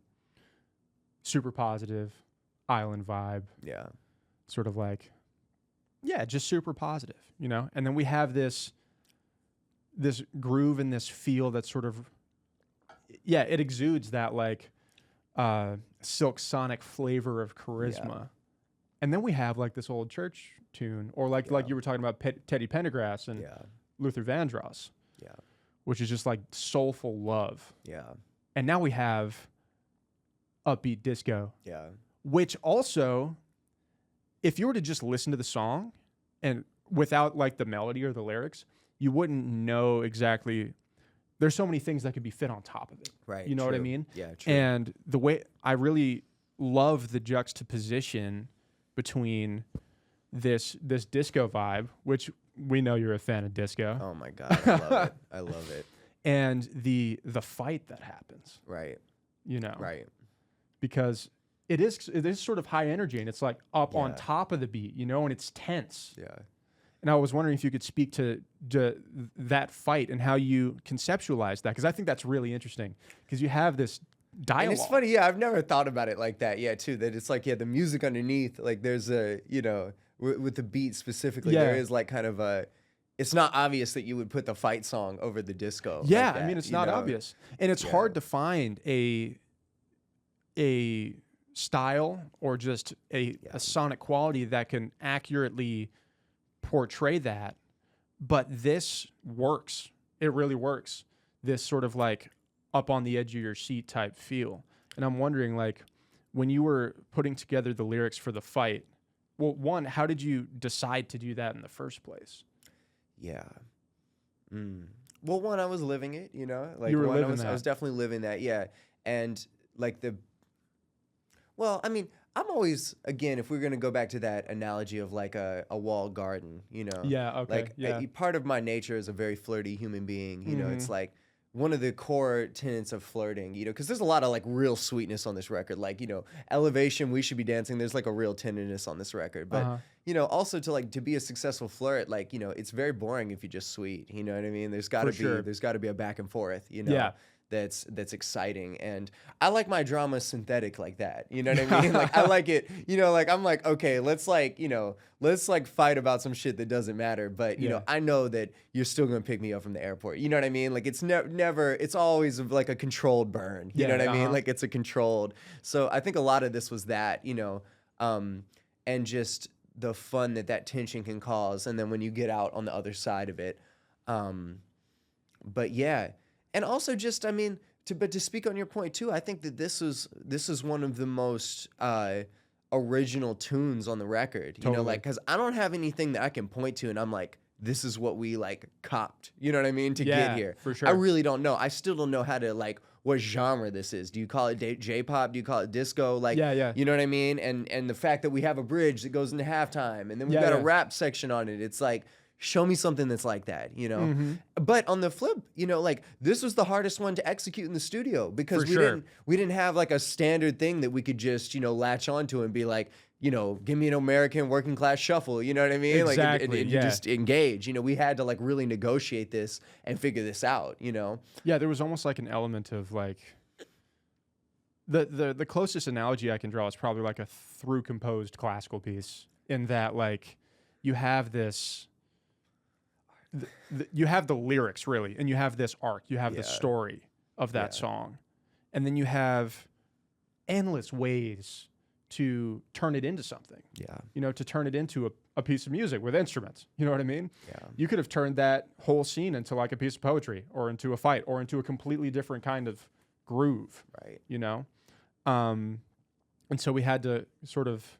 super positive island vibe, sort of like, just super positive, you know, and then we have this groove and this feel that sort of, it exudes that like Silk Sonic flavor of charisma. And then we have like this old church tune, or like you were talking about Teddy Pendergrass and Luther Vandross, which is just like soulful love. And now we have upbeat disco, which also, if you were to just listen to the song and without like the melody or the lyrics, you wouldn't know exactly. There's so many things that could be fit on top of it. Right. You know what I mean? Yeah, true. And the way I really love the juxtaposition between this disco vibe, which we know you're a fan of disco. Oh my God, I love it. I love it. And the fight that happens. Right. You know. Right. Because it is sort of high energy, and it's like up on top of the beat, you know, and it's tense. Yeah. And I was wondering if you could speak to that fight and how you conceptualize that, because I think that's really interesting, because you have this dialogue. And it's funny, I've never thought about it like that, too, that it's like, the music underneath, like there's a, you know, with the beat specifically, there is like kind of a, it's not obvious that you would put the fight song over the disco. Yeah, like that, I mean, it's not obvious. And it's hard to find a style or just a sonic quality that can accurately portray that, but this works. It really works. This sort of like up on the edge of your seat type feel. And I'm wondering, like, when you were putting together the lyrics for the fight, well, one, how did you decide to do that in the first place? Well, one, I was living it, you know, like you were living I was definitely living that. And like well, I mean, I'm always, again, if we're going to go back to that analogy of like a walled garden, you know? Yeah, okay. Like, part of my nature is a very flirty human being, you know? It's like one of the core tenets of flirting, you know? Because there's a lot of like real sweetness on this record. Like, you know, elevation, we should be dancing. There's like a real tenderness on this record. But, you know, also to be a successful flirt, like, you know, it's very boring if you're just sweet. You know what I mean? There's got to be a back and forth, you know? Yeah. That's exciting, and I like my drama synthetic like that. You know what I mean? Like, I like it. You know, like I'm like, okay, let's like fight about some shit that doesn't matter. But you know, I know that you're still gonna pick me up from the airport. You know what I mean? Like it's never. It's always like a controlled burn. You know what I mean? Like it's a controlled. So I think a lot of this was that. You know, and just the fun that tension can cause, and then when you get out on the other side of it. But yeah. And also just, I mean, to speak on your point too, I think that this is one of the most original tunes on the record. You know, like, because I don't have anything that I can point to and I'm like, this is what we like copped. You know what I mean? To get here. For sure. I really don't know. I still don't know how to like what genre this is. Do you call it J-pop? Do you call it disco? Like, you know what I mean? And the fact that we have a bridge that goes into halftime and then we've got a rap section on it. It's like, show me something that's like that, you know? But on the flip, you know, like this was the hardest one to execute in the studio because we didn't have like a standard thing that we could just, you know, latch onto and be like, you know, give me an American working class shuffle, you know what I mean? Exactly, like, and you just engage, you know, we had to like really negotiate this and figure this out, you know? Yeah, there was almost like an element of like, the closest analogy I can draw is probably like a through composed classical piece in that like you have this, you have the lyrics really, and you have this arc, you have the story of that song, and then you have endless ways to turn it into something. You know, to turn it into a piece of music with instruments. You know what I mean? You could have turned that whole scene into like a piece of poetry, or into a fight, or into a completely different kind of groove. Right. You know, and so we had to sort of,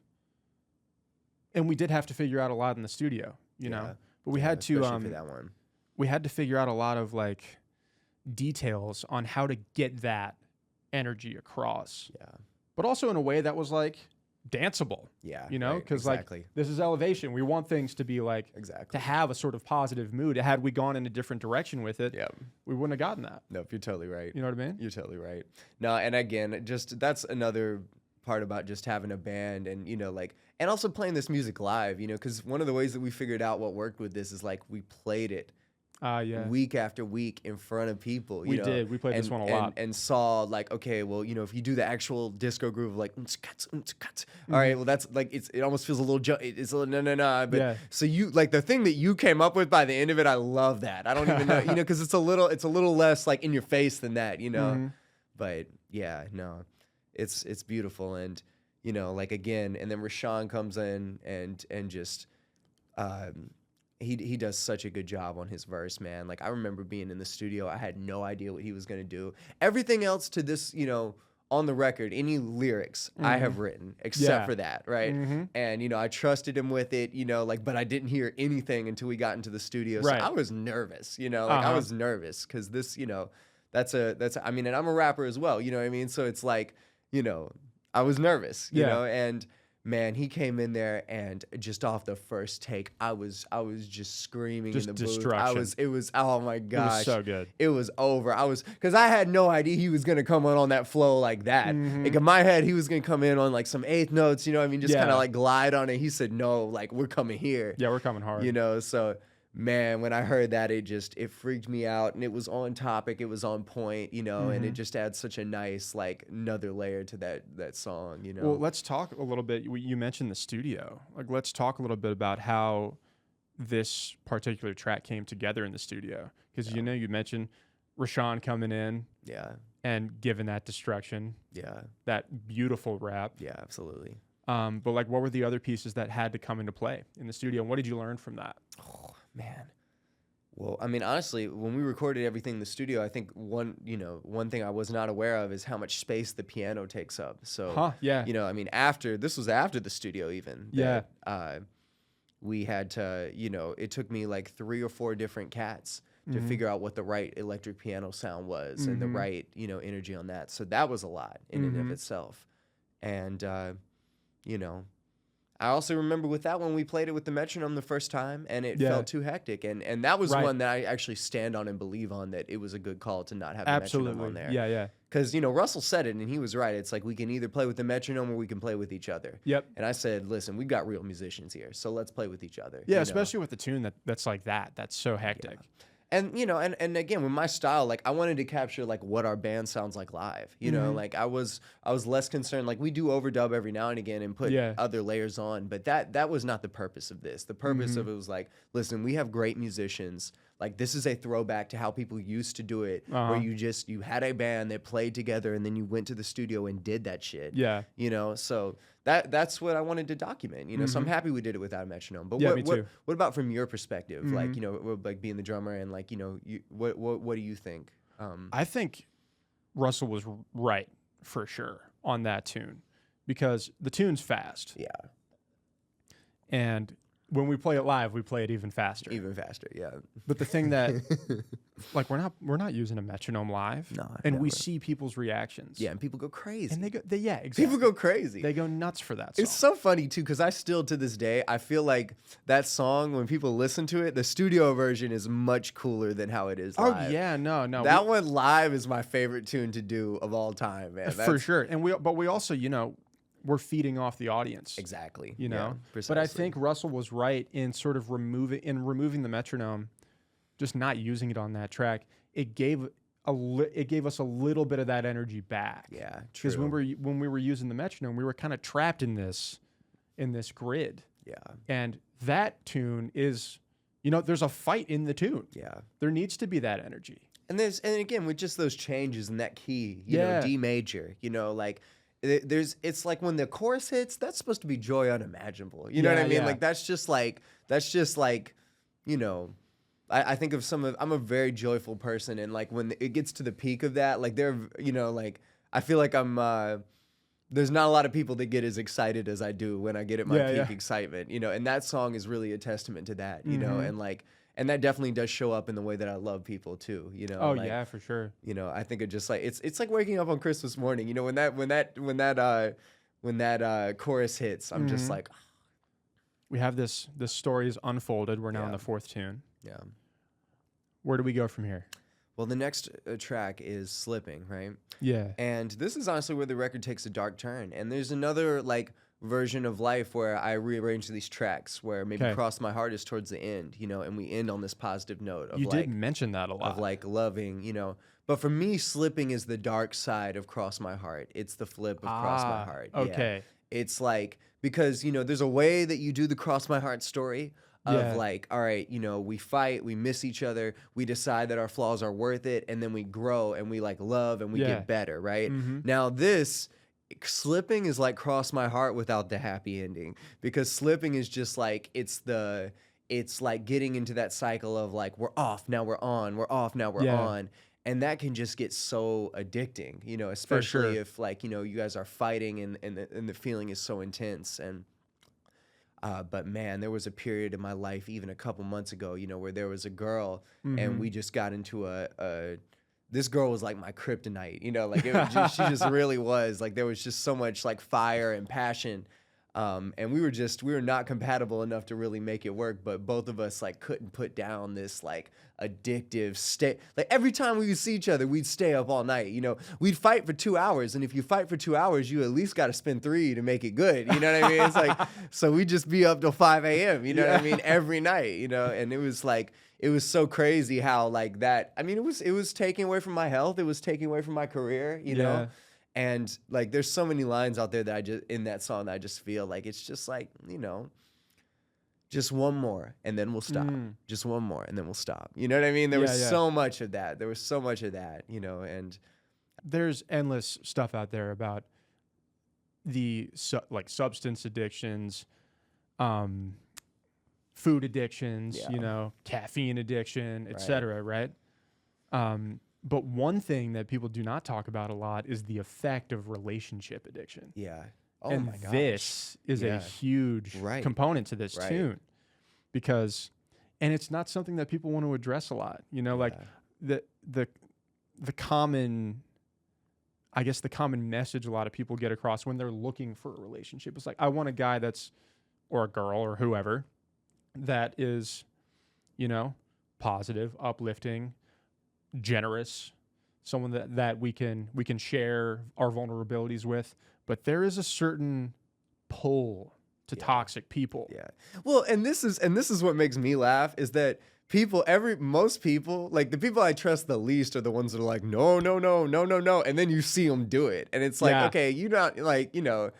and we did have to figure out a lot in the studio. You know. but we Yeah, had to especially for that one. we had to figure out a lot of like details on how to get that energy across, Yeah. but also in a way that was like danceable. Yeah. You know, right, because exactly. like this is Elevation. We want things to be like Exactly. to have a sort of positive mood. Had we gone in a different direction with it, Yeah. we wouldn't have gotten that. Nope, you're totally right. You know what I mean? You're totally right. No, and again, just that's another part about just having a band and, you know, like, and also playing this music live, you know, because one of the ways that we figured out what worked with this is like we played it Yeah. week after week in front of people. You We know, did. We played this one a lot. And saw like, okay, well, you know, if you do the actual disco groove of like, all right, well, that's like, it almost feels a little, it's a little, no. But Yeah. so you, like the thing that you came up with by the end of it, I love that. I don't even know, you know, because it's a little less like in your face than that, you know? Mhm. But yeah, no, it's beautiful. And, you know, like again, and then Rashawn comes in and just, he does such a good job on his verse, man. Like I remember being in the studio, I had no idea what he was gonna do. Everything else to this, you know, on the record, any lyrics I have written except Yeah. for that, right? And you know, I trusted him with it, you know, like, but I didn't hear anything until we got into the studio. Right. So I was nervous, you know, like I was nervous because this, you know, I mean, and I'm a rapper as well, you know what I mean? So it's like, you know, I was nervous, you Yeah. know, and man, he came in there and just off the first take, I was just screaming Just in the booth. destruction. It was, oh my It was gosh. so good. It was over. Because I had no idea he was going to come on that flow like that. Like in my head, he was going to come in on like some eighth notes, you know what I mean? Just kind Yeah. of like glide on it. He said, no, like we're coming here. Yeah, we're coming hard. You know, so man, when I heard that, it freaked me out, and it was on topic, it was on point, you know, and it just adds such a nice like another layer to that song, you know. Well, let's talk a little bit. You mentioned the studio. Like, let's talk a little bit about how this particular track came together in the studio. Because you know, you mentioned Rashawn coming in yeah, and giving that destruction, yeah, that beautiful rap. yeah, absolutely. But like, what were the other pieces that had to come into play in the studio? And what did you learn from that? Oh man. Well, I mean, honestly, when we recorded everything in the studio, I think one thing I was not aware of is how much space the piano takes up. So, Yeah. you know, I mean, this was after the studio even. Yeah. We had to, you know, it took me like 3 or 4 different cats to figure out what the right electric piano sound was and the right, you know, energy on that. So that was a lot in and of itself. And, you know, I also remember with that one, we played it with the metronome the first time, and it felt too hectic. And that was one that I actually stand on and believe on, that it was a good call to not have the metronome on there. Yeah. Because, you know, Russell said it, and he was right. It's like we can either play with the metronome or we can play with each other. Yep. And I said, listen, we've got real musicians here, so let's play with each other. Yeah, you know? especially with the tune that's like that. That's so hectic. And, you know, and again, with my style, like I wanted to capture like what our band sounds like live, you know, like I was less concerned. Like we do overdub every now and again and put other layers on, but that was not the purpose of this. The purpose of it was like, listen, we have great musicians. Like this is a throwback to how people used to do it, where you had a band that played together and then you went to the studio and did that shit. Yeah. You know, so that's what I wanted to document, you know, so I'm happy we did it without a metronome. But Yeah, what, me what, too. what about from your perspective? Like, you know, like being the drummer and like, you know, what do you think? I think Russell was right for sure on that tune, because the tune's fast. Yeah. And when we play it live, we play it even faster. Even faster, yeah. But the thing that, like, we're not using a metronome live, No, and we never. see people's reactions. Yeah, and people go crazy. And yeah, exactly. People go crazy. They go nuts for that song. It's so funny too, because I still to this day I feel like that song, when people listen to it, the studio version is much cooler than how it is live. Oh yeah, no. That one live is my favorite tune to do of all time, man. For sure. And we also, you know, we're feeding off the audience. Exactly. You know, yeah, but I think Russell was right in sort of removing the metronome, just not using it on that track. It gave us a little bit of that energy back. Yeah, true. Because when we were using the metronome, we were kind of trapped in this grid. Yeah. And that tune is, you know, there's a fight in the tune. Yeah. There needs to be that energy. And again with just those changes in that key, you know, D major, you know, like it's like when the chorus hits, that's supposed to be joy unimaginable. You know what I mean? Yeah. Like that's just like, you know, I think of I'm a very joyful person, and like when it gets to the peak of that, like you know, like I feel like I'm there's not a lot of people that get as excited as I do when I get at my Yeah, peak yeah. excitement, you know, and that song is really a testament to that, you know, Mhm. and like, and that definitely does show up in the way that I love people too, you know, Oh like, yeah, for sure. you know, I think it just like, it's like waking up on Christmas morning, you know, when that chorus hits, I'm just Mhm. like, We have this story is unfolded. We're now in yeah, the fourth tune. yeah. Where do we go from here? Well, the next track is Slipping, right? Yeah. And this is honestly where the record takes a dark turn. And there's another like version of life where I rearrange these tracks where maybe Okay. Cross My Heart is towards the end, you know, and we end on this positive note of You did like mention that a lot. of like loving, you know. But for me, Slipping is the dark side of Cross My Heart. It's the flip of Cross My Heart. Yeah. Okay. It's like because, you know, there's a way that you do the Cross My Heart story of Yeah. like, all right, you know, we fight, we miss each other, we decide that our flaws are worth it, and then we grow and we like love and we Yeah. get better, right? Mhm. Now this Slipping is like Cross My Heart without the happy ending because Slipping is just like it's like getting into that cycle of like we're off, now we're on, we're off, now we're Yeah. on. And that can just get so addicting, you know, sure. especially if like, you know, you guys are fighting and the feeling is so intense. And but man, there was a period in my life, even a couple months ago, you know, where there was a girl and Mhm. we just got into this girl was like my kryptonite, you know, like it was just, she just really was like, there was just so much like fire and passion. And we were not compatible enough to really make it work, but both of us like couldn't put down this like addictive state. Like every time we would see each other, we'd stay up all night, you know, we'd fight for 2 hours. And if you fight for 2 hours, you at least got to spend 3 to make it good. You know what I mean? It's like, so we'd just be up till 5 a.m., you know what I mean? Every night, you know, and it was like, it was so crazy how like that, I mean, it was taking away from my health. It was taking away from my career, you know? Yeah. And like, there's so many lines out there that I just in that song that I just feel like it's just like, you know, just one more and then we'll stop. Just one more and then we'll stop. You know what I mean? There was Yeah. so much of that. There was so much of that, you know, and There's endless stuff out there about the like substance addictions, food addictions, Yeah. you know, caffeine addiction, Right. etc. Right? But one thing that people do not talk about a lot is the effect of relationship addiction. yeah. Oh and my gosh. this is a Yeah. huge Right. component to this Right. tune because, and it's not something that people want to address a lot. You know, like Yeah. the common, I guess the common message a lot of people get across when they're looking for a relationship is like, I want a guy that's, or a girl or whoever, that is, you know, positive, uplifting, generous, someone that we can share our vulnerabilities with. But there is a certain pull to toxic people. Yeah. Well, and this is what makes me laugh is that most people, like the people I trust the least are the ones that are like, no, no, no, no, no, no. And then you see them do it. And it's like, Yeah. okay, you're not like, you know,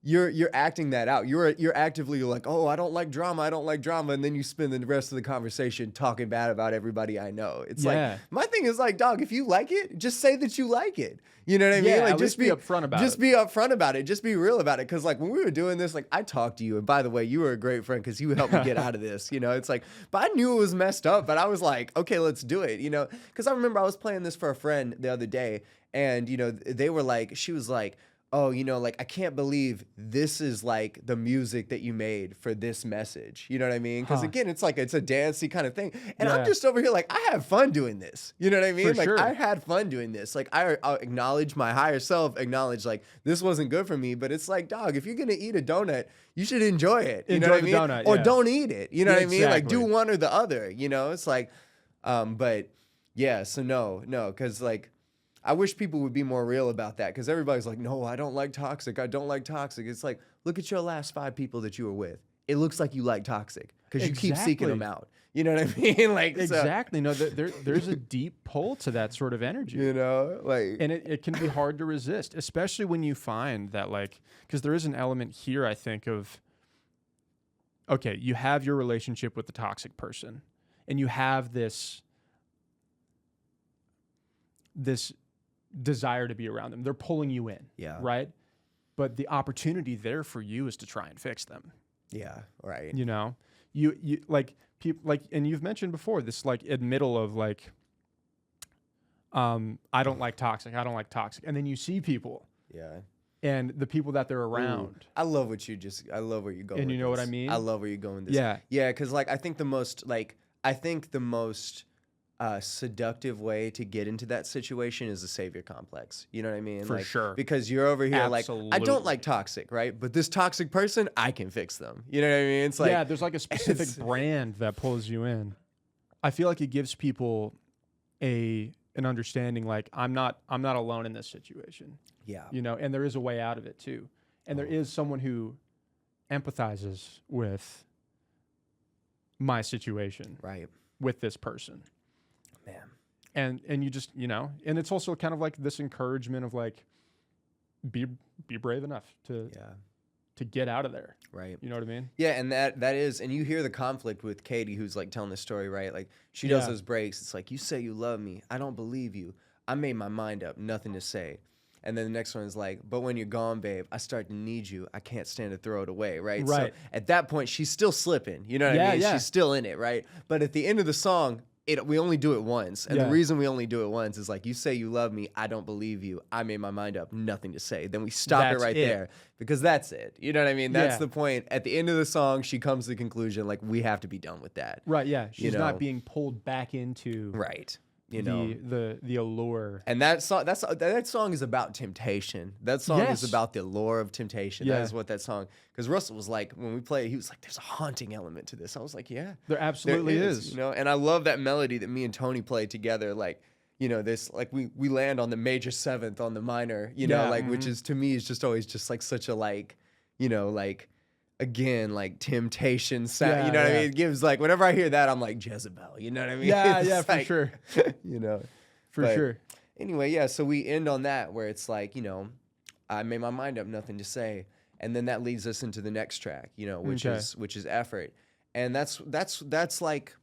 you're acting that out. You're actively like, oh, I don't like drama. I don't like drama. And then you spend the rest of the conversation talking bad about everybody I know. It's Yeah. like, my thing is like, dog, if you like it, just say that you like it. You know what I mean? Yeah, Like at just least be upfront about just it. be upfront about it. Just be real about it. Cause like when we were doing this, like I talked to you, and by the way, you were a great friend because you helped me get out of this. You know, it's like, but I knew it was messed up, but I was like, okay, let's do it. You know, because I remember I was playing this for a friend the other day, and you know, they were like, she was like, oh, you know, like I can't believe this is like the music that you made for this message. You know what I mean? Because again, it's like it's a dancey kind of thing, and I'm Yeah. just over here like I have fun doing this. You know what I mean? For Like sure. I had fun doing this. Like I acknowledge my higher self, acknowledge like this wasn't good for me, but it's like, dog, if you're gonna eat a donut, you should enjoy it. You know Enjoy what I the mean? donut, Or yeah. don't eat it. You know Yeah, what I mean? Like do exactly. one or the other. You know, it's like, but yeah. So no, because like. I wish people would be more real about that because everybody's like, no, I don't like toxic. I don't like toxic. It's like, look at your last 5 people that you were with. It looks like you like toxic because you keep seeking them Exactly. out. You know what I mean? Like so, Exactly. No, there's a deep pull to that sort of energy. you know, like And it can be hard to resist, especially when you find that, like, because there is an element here, I think, of, okay, you have your relationship with the toxic person, and you have this desire to be around them. They're pulling you in, yeah, right? But the opportunity there for you is to try and fix them. yeah, right, You know, you like people like, and you've mentioned before this like admittal of like, I don't like toxic. I don't like toxic. And then you see people Yeah. and the people that they're Ooh, around. I love what you just. I love where you go. And with you know what this. I mean? I love where you go with this. Yeah. Yeah, because like I think the most seductive way to get into that situation is the savior complex. You know what I mean? For like, sure. Because you're over here like, I Absolutely. don't like toxic, right? But this toxic person, I can fix them. You know what I mean? It's like, yeah, there's like a specific brand that pulls you in. I feel like it gives people an understanding like I'm not alone in this situation. yeah, You know, and there is a way out of it too. And there is someone who empathizes with my situation, right, with this person. man. And you just, you know, and it's also kind of like this encouragement of like be brave enough to get out of there. Right. You know what I mean? Yeah, and that is, and you hear the conflict with Katie, who's like telling the story, right? Like she does those breaks. It's like, you say you love me, I don't believe you. I made my mind up, nothing to say. And then the next one is like, but when you're gone, babe, I start to need you. I can't stand to throw it away, right? Right. So at that point, she's still slipping. You know what I mean? Yeah. She's still in it, right? But at the end of the song, we only do it once. And the reason we only do it once is like, you say you love me, I don't believe you. I made my mind up, nothing to say. Then we stop it right there because that's it. You know what I mean? That's the point. At the end of the song, she comes to the conclusion, like, we have to be done with that. Right, yeah. She's You not know? being pulled back into Right. You know, the allure. and that song is about temptation. That song is about the allure of temptation. Yeah. That is what that song. Because Russell was like, when we played, he was like, "There's a haunting element to this." I was like, "Yeah, There absolutely is." You know, and I love that melody that me and Tony played together. Like, you know, this like we land on the major seventh on the minor. You know, like which is to me is just always just like such a like, you know, like. Again, like temptation sound, you know what I mean? It gives like whenever I hear that, I'm like Jezebel, you know what I mean? Yeah, It's for like, sure. You know, For sure. Anyway, yeah, so we end on that where it's like, you know, I made my mind up, nothing to say, and then that leads us into the next track, you know, which is effort, and that's like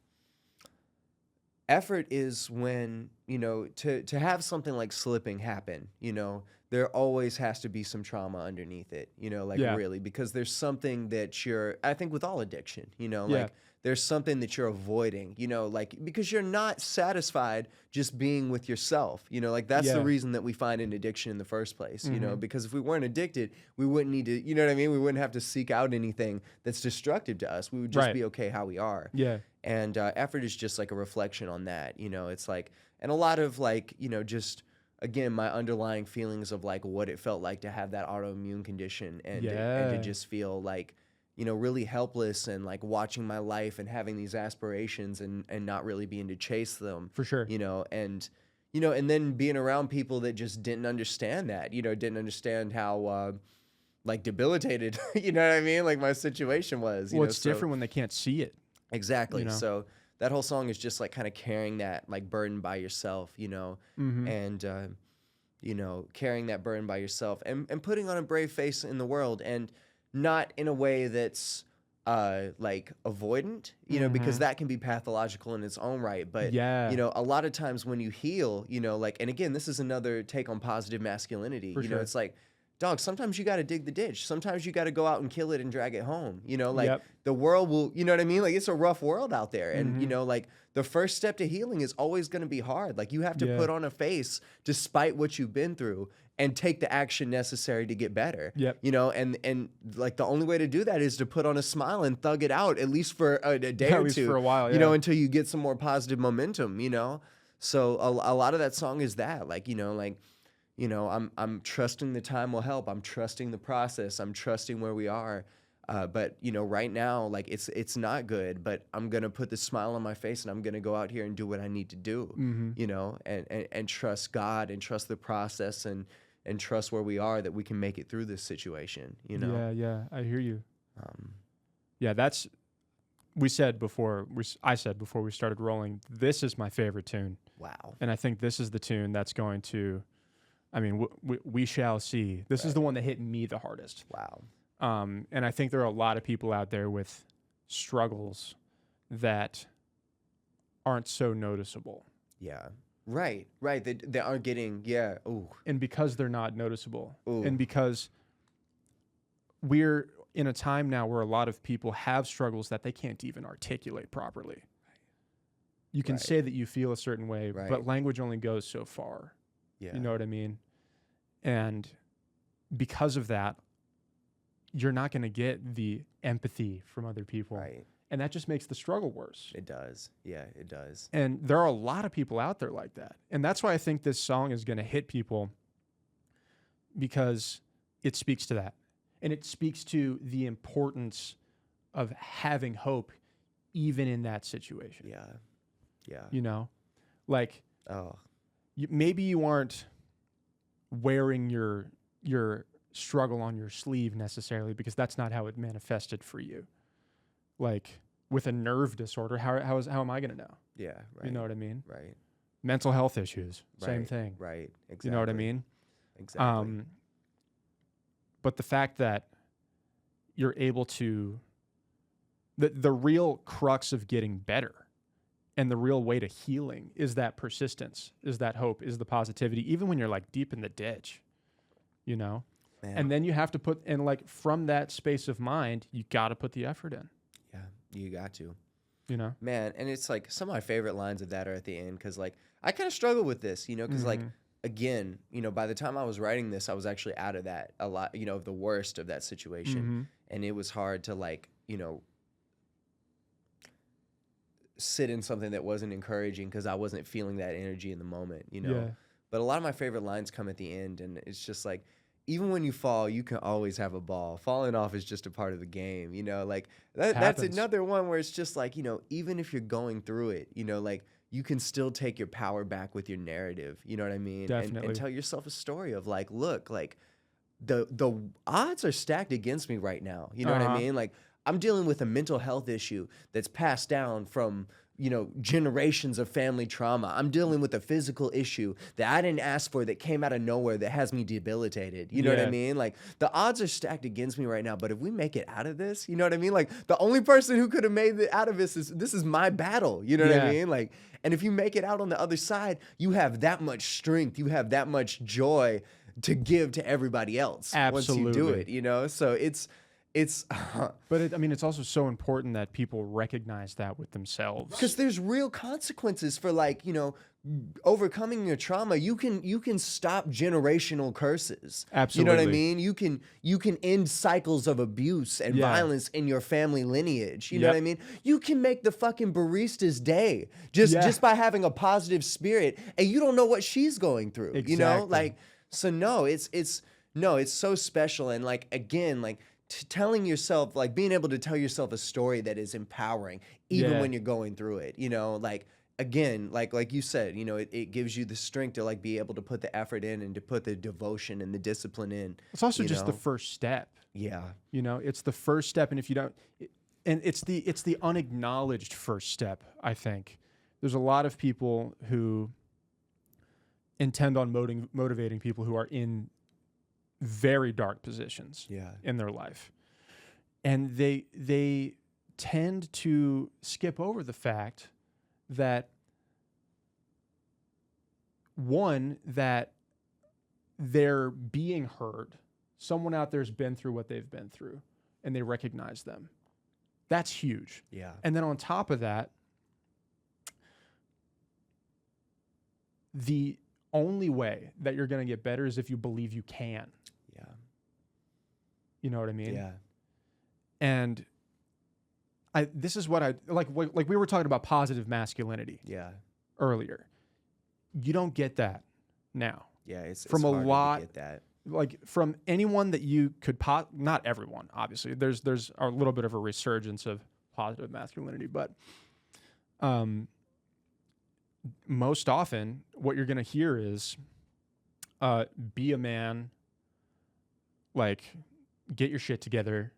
effort is when, you know, to have something like slipping happen, you know, there always has to be some trauma underneath it, you know, like really, because there's something that I think with all addiction, you know, like there's something that you're avoiding, you know, like because you're not satisfied just being with yourself, you know, like that's the reason that we find an addiction in the first place, you know, because if we weren't addicted, we wouldn't need to, you know what I mean? We wouldn't have to seek out anything that's destructive to us. We would just be okay how we are. Yeah. And effort is just like a reflection on that, you know, it's like, and a lot of like, you know, just, again, my underlying feelings of like what it felt like to have that autoimmune condition and to just feel like, you know, really helpless and like watching my life and having these aspirations and not really being to chase them. For sure. You know, and then being around people that just didn't understand that, you know, didn't understand how like debilitated, you know what I mean? Like my situation was. Well, it's different when they can't see it. Exactly. You know? So that whole song is just like kind of carrying that like burden by yourself, you know, and, you know, carrying that burden by yourself and putting on a brave face in the world and not in a way that's like avoidant, you know, because that can be pathological in its own right. But, you know, a lot of times when you heal, you know, like, and again, this is another take on positive masculinity, you know, it's like, dog, sometimes you got to dig the ditch. Sometimes you got to go out and kill it and drag it home. You know, like the world will, you know what I mean? Like it's a rough world out there. And, you know, like the first step to healing is always going to be hard. Like you have to put on a face despite what you've been through and take the action necessary to get better. You know, and like the only way to do that is to put on a smile and thug it out at least for a day or two. For a while, you know, until you get some more positive momentum, you know? So a lot of that song is that, like, you know, I'm trusting the time will help. I'm trusting the process. I'm trusting where we are. But you know, right now, like it's not good. But I'm gonna put the smile on my face, and I'm gonna go out here and do what I need to do. You know, and trust God, and trust the process, and trust where we are that we can make it through this situation. You know. Yeah, I hear you. That's I said before we started rolling. This is my favorite tune. Wow. And I think this is the tune that's going to. I mean, we shall see. This is the one that hit me the hardest. Wow. And I think there are a lot of people out there with struggles that aren't so noticeable. Yeah. Right. They aren't getting, ooh. And because they're not noticeable, Ooh. and because we're in a time now where a lot of people have struggles that they can't even articulate properly. You can say that you feel a certain way, but language only goes so far. Yeah. You know what I mean? And because of that, you're not going to get the empathy from other people. Right. And that just makes the struggle worse. It does. Yeah, it does. And there are a lot of people out there like that. And that's why I think this song is going to hit people, because it speaks to that. And it speaks to the importance of having hope even in that situation. Yeah. Yeah. You know, like Oh, maybe you aren't wearing your struggle on your sleeve necessarily, because that's not how it manifested for you. Like with a nerve disorder, how am I going to know? yeah. Right. You know what I mean? Right. Mental health issues, same Right. thing. Right. Exactly. You know what I mean? Exactly. But the fact that you're able to, the real crux of getting better and the real way to healing is that persistence, is that hope, is the positivity, even when you're like deep in the ditch, you know? Man. And then you have to put, and like from that space of mind, you got to put the effort in, Yeah, you got to. you know? Man, and it's like some of my favorite lines of that are at the end, because like I kind of struggle with this, you know, because like again, you know, by the time I was writing this, I was actually out of that a lot, you know, of the worst of that situation, and it was hard to like, you know, sit in something that wasn't encouraging because I wasn't feeling that energy in the moment, you know. Yeah. But a lot of my favorite lines come at the end, and it's just like, even when you fall, you can always have a ball. Falling off is just a part of the game, you know. Like that's Happens. another one where it's just like, you know, even if you're going through it, you know, like you can still take your power back with your narrative. You know what I mean? Definitely. And tell yourself a story of like, look, like the odds are stacked against me right now. You know what I mean? Like I'm dealing with a mental health issue that's passed down from, you know, generations of family trauma. I'm dealing with a physical issue that I didn't ask for, that came out of nowhere, that has me debilitated. You know what I Yeah. mean? Like the odds are stacked against me right now, but if we make it out of this, you know what I mean? Like the only person who could have made it out of this is my battle. You know what I Yeah. mean? Like, and if you make it out on the other side, you have that much strength, you have that much joy to give to everybody else once you do Absolutely. it, you know? So it's But it's also so important that people recognize that with themselves. because there's real consequences for, like, you know, overcoming your trauma. You can stop generational curses. You know what I Absolutely. mean? You can end cycles of abuse and Yeah. violence in your family lineage. You know what I Yep. mean? You can make the fucking barista's day just Yeah. just by having a positive spirit, and you don't know what she's going through. You know, Exactly. like, so no, it's so special. And like, again, like telling yourself, like being able to tell yourself a story that is empowering even Yeah. when you're going through it, you know, like, again, like you said, you know, it gives you the strength to like be able to put the effort in and to put the devotion and the discipline in. It's also you just know? the first step. Yeah. You know, it's the first step, and if you don't, and it's the unacknowledged first step. I think there's a lot of people who intend on motivating people who are in very dark positions Yeah. in their life, and they tend to skip over the fact that one, that they're being heard. Someone out there's been through what they've been through, and they recognize them. That's huge. Yeah. And then on top of that, the only way that you're going to get better is if you believe you can. Yeah. You know what I mean? Yeah. And this is what I like we were talking about positive masculinity Yeah. earlier. You don't get that now. Yeah. It's From a harder to lot- get that. Like from anyone that you could not everyone, obviously. There's a little bit of a resurgence of positive masculinity, but most often what you're going to hear is be a man, like get your shit together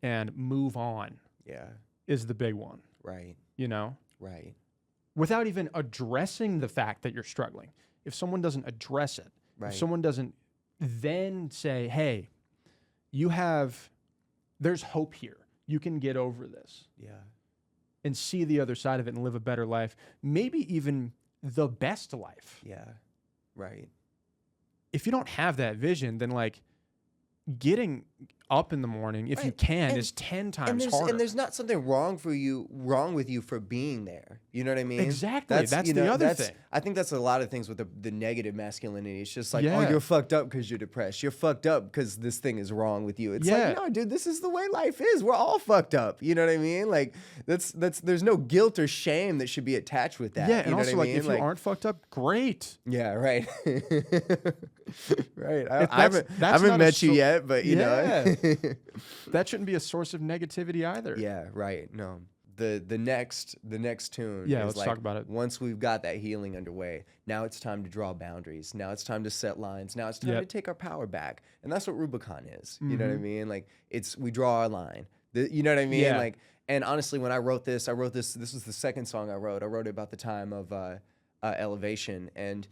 and move on Yeah. is the big one, Right. you know? Right. Without even addressing the fact that you're struggling. If someone doesn't address it, Right. if someone doesn't then say, hey, there's hope here. You can get over this Yeah. and see the other side of it and live a better life, maybe even the best life. Yeah. Right. If you don't have that vision, then like getting up in the morning, if you Right. can, And is 10 and times there's harder. and there's not something wrong with you for being there. You know what I mean? Exactly. That's the other thing. I think that's a lot of things with the negative masculinity. It's just like, oh, Yeah. you're fucked up because you're depressed. You're fucked up because this thing is wrong with you. It's Yeah. like, no, dude, this is the way life is. We're all fucked up. You know what I mean? Like that's there's no guilt or shame that should be attached with that. Yeah, You and know also what I like mean? if you aren't fucked up, great. Yeah, right. Right. If I haven't not a met you so- yet, but you know. That shouldn't be a source of negativity either. Yeah, right. No. The next tune Yeah, is let's like, talk about it. once we've got that healing underway, now it's time to draw boundaries. Now it's time to set lines. Now it's time Yep. to take our power back. And that's what Rubicon is. You know what I Mhm. mean? Like we draw our line. You know what I mean? Yeah. Like, and honestly, when I wrote this was the second song I wrote. I wrote it about the time of Elevation. And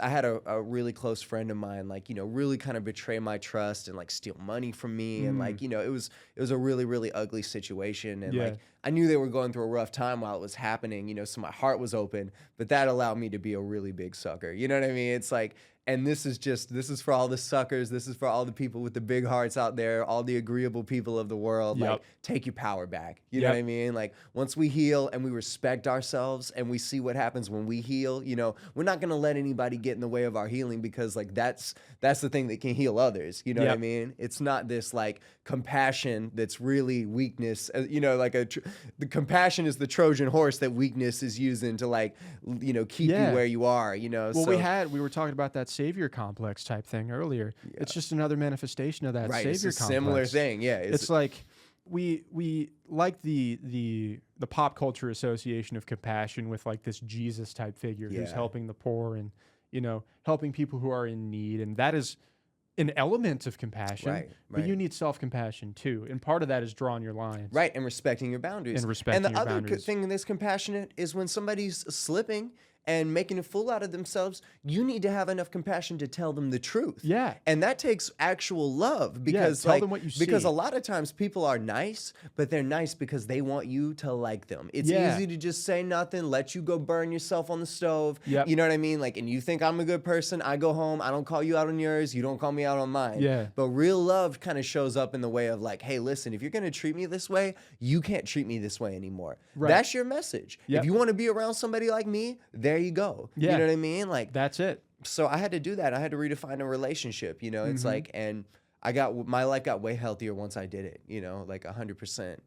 I had a really close friend of mine, like, you know, really kind of betray my trust and like steal money from me. And like, you know, it was a really, really ugly situation. And Yeah. like, I knew they were going through a rough time while it was happening, you know, so my heart was open, but that allowed me to be a really big sucker. You know what I mean? It's like, and this is for all the suckers. This is for all the people with the big hearts out there, all the agreeable people of the world. Yep. Like, take your power back. You know Yep. what I mean? Like, once we heal and we respect ourselves and we see what happens when we heal, you know, we're not going to let anybody get in the way of our healing, because like that's the thing that can heal others. You know what I Yep. mean? It's not this like compassion that's really weakness. You know, like the compassion is the Trojan horse that weakness is using to like, you know, keep Yeah. you where you are, you know? Well, So, we were talking about that savior complex type thing earlier. It's just another manifestation of that right, savior it's a complex. similar thing. Yeah. It's like we like the pop culture association of compassion with like this Jesus type figure who's Yeah. helping the poor and, you know, helping people who are in need, and that is an element of compassion. Right, But you right. need self-compassion too, and part of that is drawing your lines. Right, and respecting your boundaries. And respecting the your other boundaries. thing that's compassionate is when somebody's slipping and making a fool out of themselves, you need to have enough compassion to tell them the truth. Yeah. And that takes actual love, because tell like, them what you because see. a lot of times people are nice, but they're nice because they want you to like them. It's Yeah. easy to just say nothing, let you go burn yourself on the stove. Yep. You know what I mean? Like, and you think I'm a good person, I go home, I don't call you out on yours, you don't call me out on mine. Yeah. But real love kind of shows up in the way of like, hey, listen, if you're going to treat me this way, you can't treat me this way anymore. Right. That's your message. Yep. If you want to be around somebody like me, there you go. Yeah. You know what I mean? Like, That's it. so I had to do that. I had to redefine a relationship, you know? It's Mm-hmm. like, and my life got way healthier once I did it, you know, like 100%.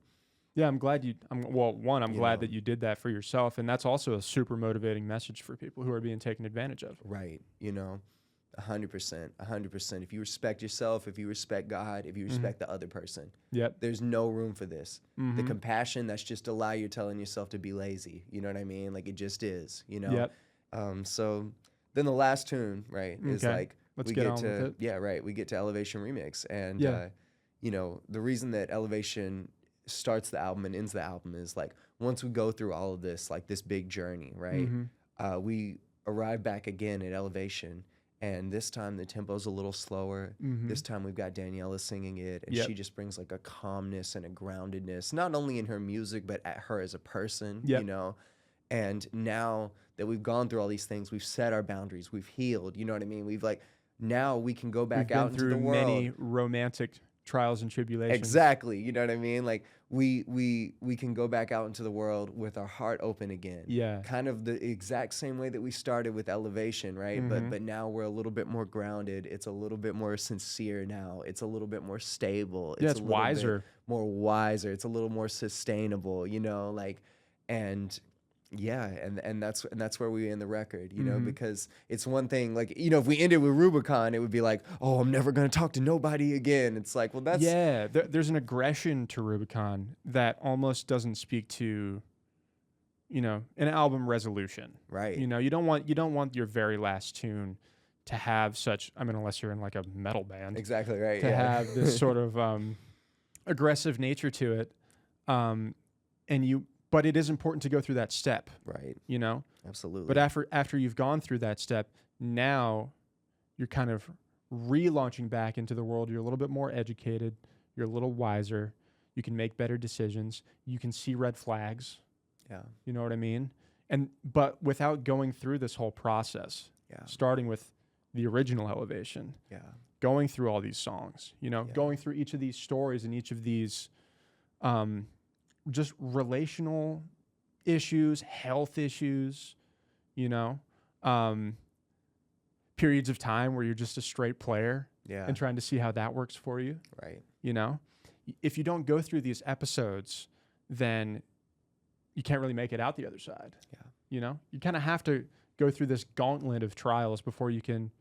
Yeah, I'm glad I'm You glad know. that you did that for yourself, and that's also a super motivating message for people who are being taken advantage of. Right. You know, 100%. 100%. If you respect yourself, if you respect God, if you respect the other person, Yep. there's no room for this. The Mhm. compassion, that's just a lie you're telling yourself to be lazy. You know what I mean? Like, it just is, you know? Yep. So then the last tune, right, is Okay. like, Let's we get get on to, with it. yeah, right, we get to Elevation Remix. And, Yeah. you know, the reason that Elevation starts the album and ends the album is like, once we go through all of this, like this big journey, right, Mhm. we arrive back again at Elevation. And this time the tempo's a little slower. Mhm. This time we've got Daniela singing it, and Yep. she just brings like a calmness and a groundedness, not only in her music, but at her as a person, Yep. you know? And now that we've gone through all these things, we've set our boundaries, we've healed, you know what I mean? We've like, now we can go back We've out been into through the world. many romantic trials and tribulations. Exactly, you know what I mean? Like we can go back out into the world with our heart open again. Yeah. Kind of the exact same way that we started with Elevation, right? Mhm. But now we're a little bit more grounded. It's a little bit more sincere now. It's a little bit more stable. Yeah, a it's little bit wiser. more wiser. It's a little more sustainable, you know, like, and yeah, and that's where we end the record, you know, Mhm. because it's one thing, like, you know, if we ended with Rubicon, it would be like, oh, I'm never gonna talk to nobody again. It's like, well, that's Yeah, there's an aggression to Rubicon that almost doesn't speak to, you know, an album resolution. right. You know, you don't want your very last tune to have such. I mean, unless you're in like a metal band, Exactly right. to Yeah. have this sort of aggressive nature to it, but it is important to go through that step. right. You know, Absolutely. but after you've gone through that step, now you're kind of relaunching back into the world. You're a little bit more educated. You're a little wiser. You can make better decisions. You can see red flags. yeah. You know what I mean? But without going through this whole process, Yeah. starting with the original Elevation, Yeah. going through all these songs, you know, Yeah. going through each of these stories and each of these just relational issues, health issues, you know, periods of time where you're just a straight player Yeah. and trying to see how that works for you, Right. you know. If you don't go through these episodes, then you can't really make it out the other side. Yeah. You know, you kind of have to go through this gauntlet of trials before you can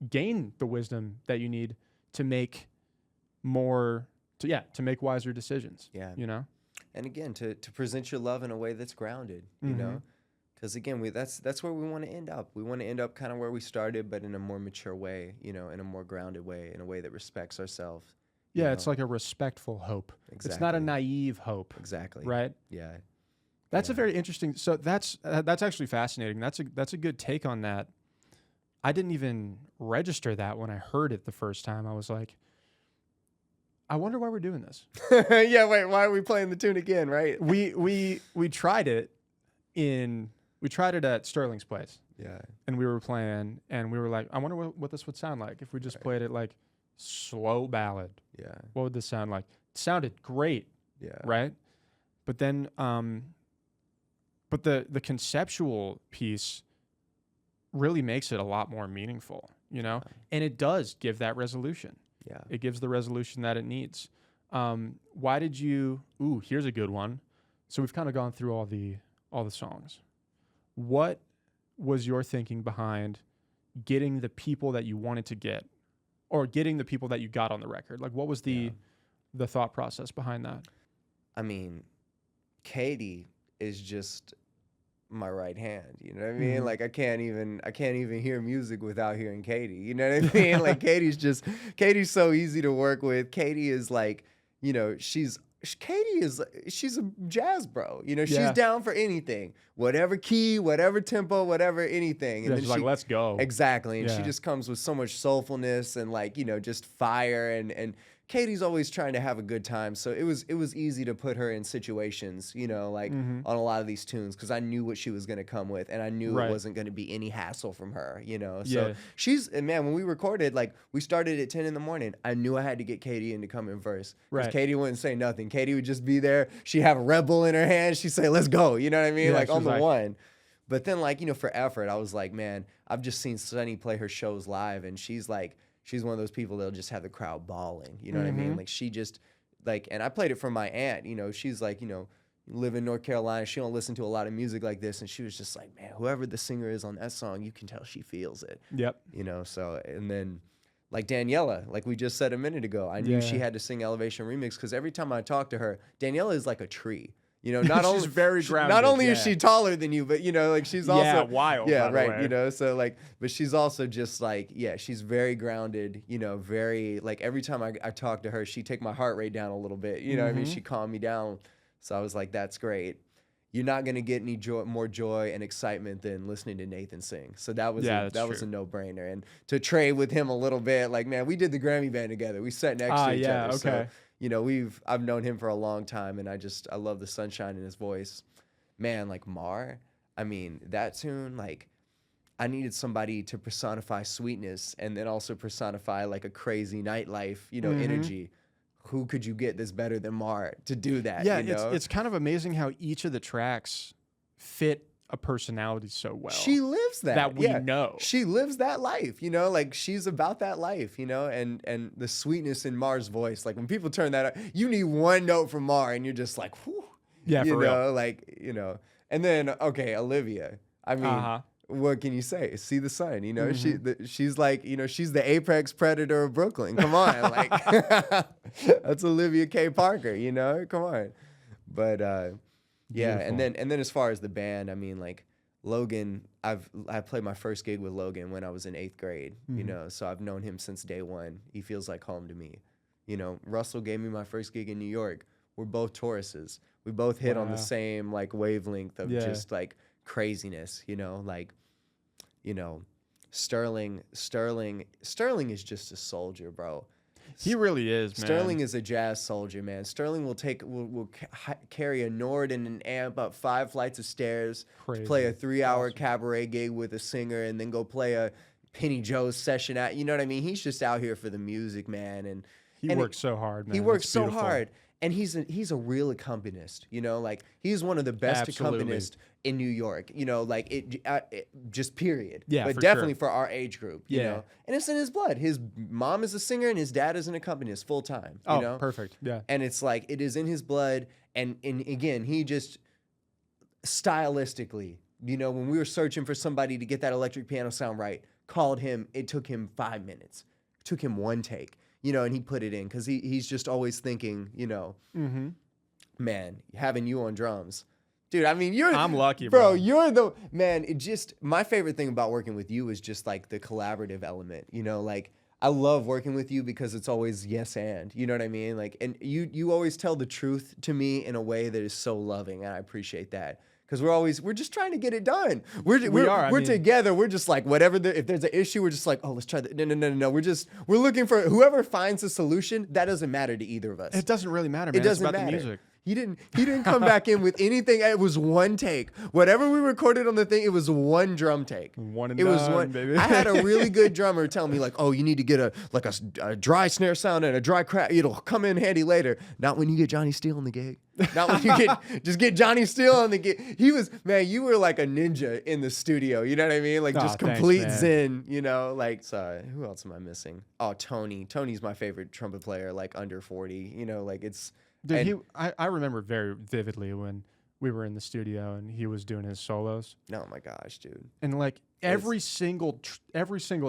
gain the wisdom that you need to make to make wiser decisions. Yeah. You know, And again, to present your love in a way that's grounded, you know, because again, that's where we want to end up. We want to end up kind of where we started, but in a more mature way, you know, in a more grounded way, in a way that respects ourselves. yeah, it's like a respectful hope. Exactly. It's not a naive hope. Exactly. Right. Yeah. That's a very interesting. So that's actually fascinating. That's a good take on that. I didn't even register that when I heard it the first time. I was like, I wonder why we're doing this. Yeah. Wait. Why are we playing the tune again? Right. We tried it at Sterling's place, Yeah. and we were playing, and we were like, I wonder what this would sound like if we just played it like slow ballad. Yeah. What would this sound like? It sounded great, Yeah. right? But then, but the conceptual piece really makes it a lot more meaningful, you know, and it does give that resolution. Yeah. It gives the resolution that it needs. Why did you? Ooh, here's a good one. So we've kind of gone through all the songs. What was your thinking behind getting the people that you wanted to get, or getting the people that you got on the record? Like, what was the thought process behind that? I mean, Katie is just my right hand. You know what I mean? Like I can't even hear music without hearing Katie. You know what I mean? Like Katie's so easy to work with. Katie is like, you know, she's a jazz bro. You know, she's down for anything, whatever key, whatever tempo, whatever anything. And she's like, let's go. Exactly. And she just comes with so much soulfulness and like, you know, just fire and Katie's always trying to have a good time. So it was easy to put her in situations, you know, like on a lot of these tunes, because I knew what she was going to come with, and I knew it wasn't going to be any hassle from her, you know. So and man, when we recorded, like we started at 10 in the morning, I knew I had to get Katie in to come in verse. Because Katie wouldn't say nothing. Katie would just be there. She'd have a Red Bull in her hand. She'd say, let's go. You know what I mean? Like on the one. But then like, you know, for effort, I was like, man, I've just seen Sunny play her shows live, and she's one of those people that'll just have the crowd bawling. You know what I mean? Like she just like, and I played it for my aunt, you know, she's like, you know, live in North Carolina. She don't listen to a lot of music like this. And she was just like, man, whoever the singer is on that song, you can tell she feels it. Yep. You know, so, and then like Daniela, like we just said a minute ago, I knew she had to sing Elevation Remix, because every time I talk to her, Daniela is like a tree. You know, not only very grounded. Not only is she taller than you, but you know, like she's also wild. Yeah, by the right. way. You know, so like, but she's also just like, she's very grounded. You know, very like every time I talk to her, she take my heart rate down a little bit. You know what I mean? She calmed me down. So I was like, that's great. You're not gonna get any more joy and excitement than listening to Nathan sing. So that was a no-brainer. And to trade with him a little bit, like man, we did the Grammy band together. We sat next to each other. Okay. So, you know, I've known him for a long time, and I love the sunshine in his voice. Man, like Mar, I mean, that tune, like I needed somebody to personify sweetness and then also personify like a crazy nightlife, you know, energy. Who could you get that's better than Mar to do that? Yeah, you know? it's kind of amazing how each of the tracks fit a personality so well. She lives that. That we know. She lives that life, you know, like she's about that life, you know, and the sweetness in Mar's voice. Like when people turn that up, you need one note from Mar and you're just like, whew. Yeah, you for know, real. like, you know. And then, okay, Olivia. I mean, what can you say? See the sun, you know. She's like, you know, she's the apex predator of Brooklyn. Come on, like that's Olivia K. Parker, you know. Come on, but yeah. And then as far as the band, I mean, like Logan, I played my first gig with Logan when I was in 8th grade, you know. So I've known him since day one. He feels like home to me, you know. Russell gave me my first gig in New York. We're both Tauruses. We both hit on the same like wavelength of just like craziness, you know, like, you know, Sterling is just a soldier, bro. He really is, man. Sterling is a jazz soldier, man. Sterling will carry a Nord and an amp up 5 flights of stairs, to play a 3-hour cabaret gig with a singer, and then go play a Penny Joe's session out. You know what I mean? He's just out here for the music, man. And He works so hard, man. he works It's so beautiful. hard. And he's a real accompanist, you know, like he's one of the best Absolutely. accompanists in New York, you know, like just period. Yeah, but for definitely sure. for our age group, you Yeah. know, and it's in his blood. His mom is a singer and his dad is an accompanist full time, you Oh, know, perfect. Yeah. and it's like it is in his blood. And again, he just stylistically, you know, when we were searching for somebody to get that electric piano sound right, called him. It took him 5 minutes. It took him one take, you know, and he put it in because he's just always thinking, you know, man, having you on drums. Dude, I mean, I'm lucky, bro. You're the man. It just my favorite thing about working with you is just like the collaborative element. You know, like I love working with you because it's always yes and. You know what I mean? Like, and you always tell the truth to me in a way that is so loving, and I appreciate that. Because we're just trying to get it done. We're together. We're just like whatever. If there's an issue, we're just like, oh, let's try that. No. We're looking for whoever finds a solution. That doesn't matter to either of us. It doesn't really matter, man. It doesn't it's about matter. the music. He didn't come back in with anything. It was one take. Whatever we recorded on the thing, it was one drum take. One and it was done, one. baby. I had a really good drummer tell me like, oh, you need to get a dry snare sound and a dry crack. It'll come in handy later. Not when you get Johnny Steele on the gig. Not when you get Johnny Steele on the gig. You were like a ninja in the studio. You know what I mean? Like just complete zen. You know, like sorry, who else am I missing? Oh, Tony. Tony's my favorite trumpet player. Like under 40. You know, like it's. Dude, I remember very vividly when we were in the studio and he was doing his solos. Oh my gosh, dude! And like every single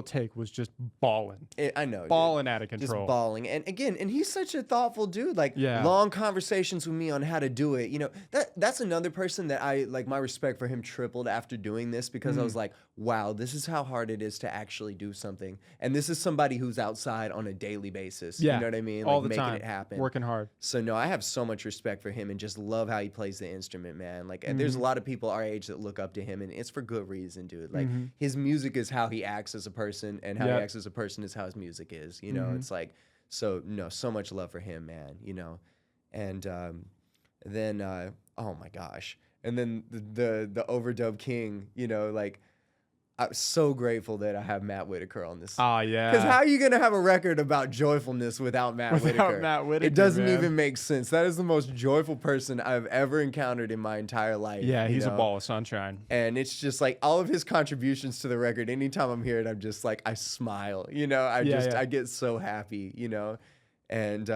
take was just balling. I know, balling out of control, just balling. And again, and he's such a thoughtful dude. Like long conversations with me on how to do it. You know, that's another person that I like. My respect for him tripled after doing this because I was like, wow, this is how hard it is to actually do something. And this is somebody who's outside on a daily basis. Yeah, you know what I mean? All like the making time, it happen, working hard. So no, I have so much respect for him and just love how he plays the instrument, man. Like, there's a lot of people our age that look up to him, and it's for good reason, dude. Like, his music is how he acts as a person, and how he acts as a person is how his music is. You know, it's like, so no, so much love for him, man. You know, and then oh my gosh, and then the overdub king. You know, like. I'm so grateful that I have Matt Whitaker on this. Oh, yeah. Because how are you going to have a record about joyfulness without Matt Whitaker? Matt Whitaker, it doesn't even make sense. That is the most joyful person I've ever encountered in my entire life. Yeah, he's a ball of sunshine. And it's just like all of his contributions to the record, anytime I'm hearing it, I'm just like, I smile. You know, I get so happy, you know. And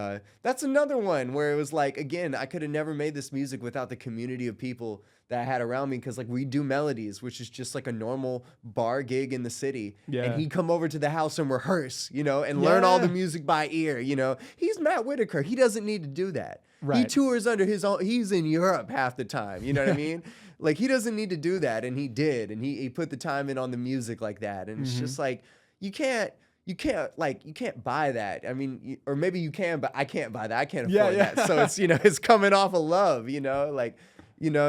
that's another one where it was like, again, I could have never made this music without the community of people that I had around me, because like we do melodies, which is just like a normal bar gig in the city. Yeah. And he'd come over to the house and rehearse, you know, and learn all the music by ear, you know. He's Matt Whitaker. He doesn't need to do that. Right. He tours under his own, he's in Europe half the time, you know what I mean? Like, he doesn't need to do that, and he did, and he put the time in on the music like that. And it's just like, you can't buy that. I mean, or maybe you can, but I can't buy that. I can't afford that. So it's, you know, it's coming off of love, you know, like, you know,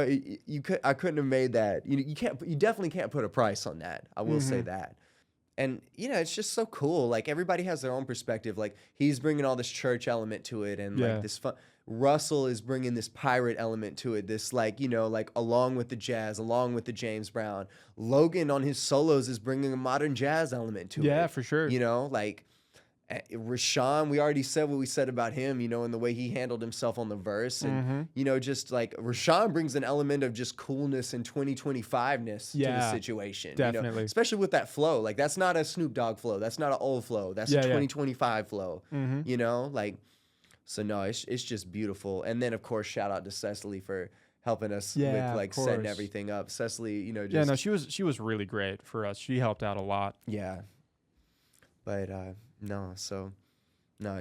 I couldn't have made that. You definitely can't put a price on that. I will say that. And, you know, it's just so cool. Like, everybody has their own perspective. Like, he's bringing all this church element to it, and like this fun. Russell is bringing this pirate element to it. This, like, you know, like along with the jazz, along with the James Brown. Logan on his solos is bringing a modern jazz element to it. Yeah, for sure. You know, like. Rashawn, we already said what we said about him, you know, and the way he handled himself on the verse. And, you know, just like Rashawn brings an element of just coolness and 2025-ness to the situation. Definitely. You know? Especially with that flow. Like, that's not a Snoop Dogg flow. That's not an old flow. That's a 2025 flow. You know, like, so no, it's just beautiful. And then, of course, shout out to Cecily for helping us with like setting everything up. Cecily, you know, just. she was really great for us. She helped out a lot. Yeah. But,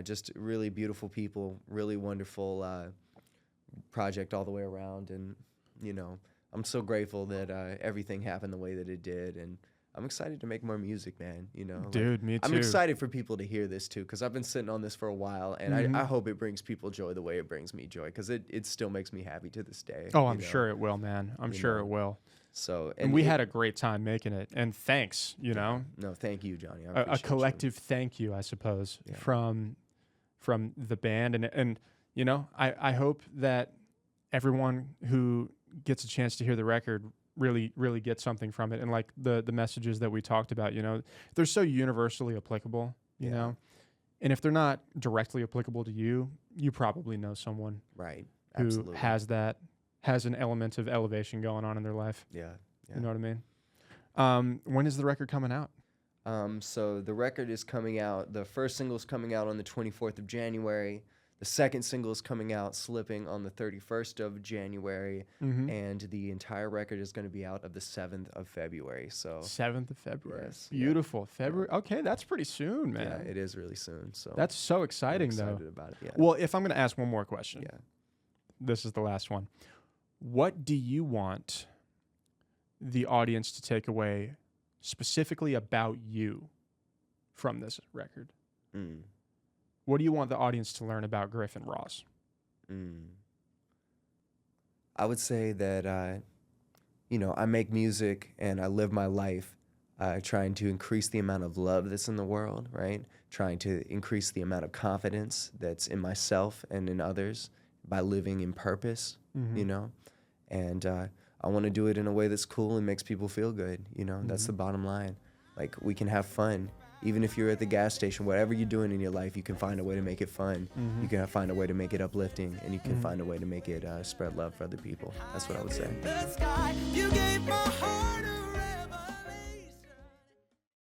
just really beautiful people, really wonderful project all the way around. And, you know, I'm so grateful that everything happened the way that it did. And I'm excited to make more music, man. You know, dude, me too. I'm excited for people to hear this too, because I've been sitting on this for a while, and I hope it brings people joy the way it brings me joy, because it still makes me happy to this day. Oh, I'm sure it will, man. I'm sure it will. So, and we had a great time making it, and thanks, you know. No, thank you, Johnny. A collective thank you, I suppose, from the band, and you know, I hope that everyone who gets a chance to hear the record really get something from it. And like the messages that we talked about, you know, they're so universally applicable, you know, and if they're not directly applicable to you, you probably know someone Right. who Absolutely. has an element of elevation going on in their life. Yeah. You know what I mean? When is the record coming out? So the record is coming out. The first single is coming out on the 24th of January. The second single is coming out, Slipping, on the 31st of January. And the entire record is going to be out of the 7th of February. So 7th of February. Yes, Beautiful. February. Okay, that's pretty soon, man. yeah, it is really soon. So That's so exciting, I'm excited though. about it. Yeah. Well, if I'm going to ask one more question, Yeah. this is the last one. What do you want the audience to take away specifically about you from this record? What do you want the audience to learn about Griffin Ross? I would say that, you know, I make music and I live my life trying to increase the amount of love that's in the world, right? Trying to increase the amount of confidence that's in myself and in others by living in purpose, you know? And I want to do it in a way that's cool and makes people feel good, you know? That's the bottom line. Like, we can have fun. Even if you're at the gas station, whatever you're doing in your life, you can find a way to make it fun. You can find a way to make it uplifting, and you can find a way to make it spread love for other people. That's what I would say. You gave my heart a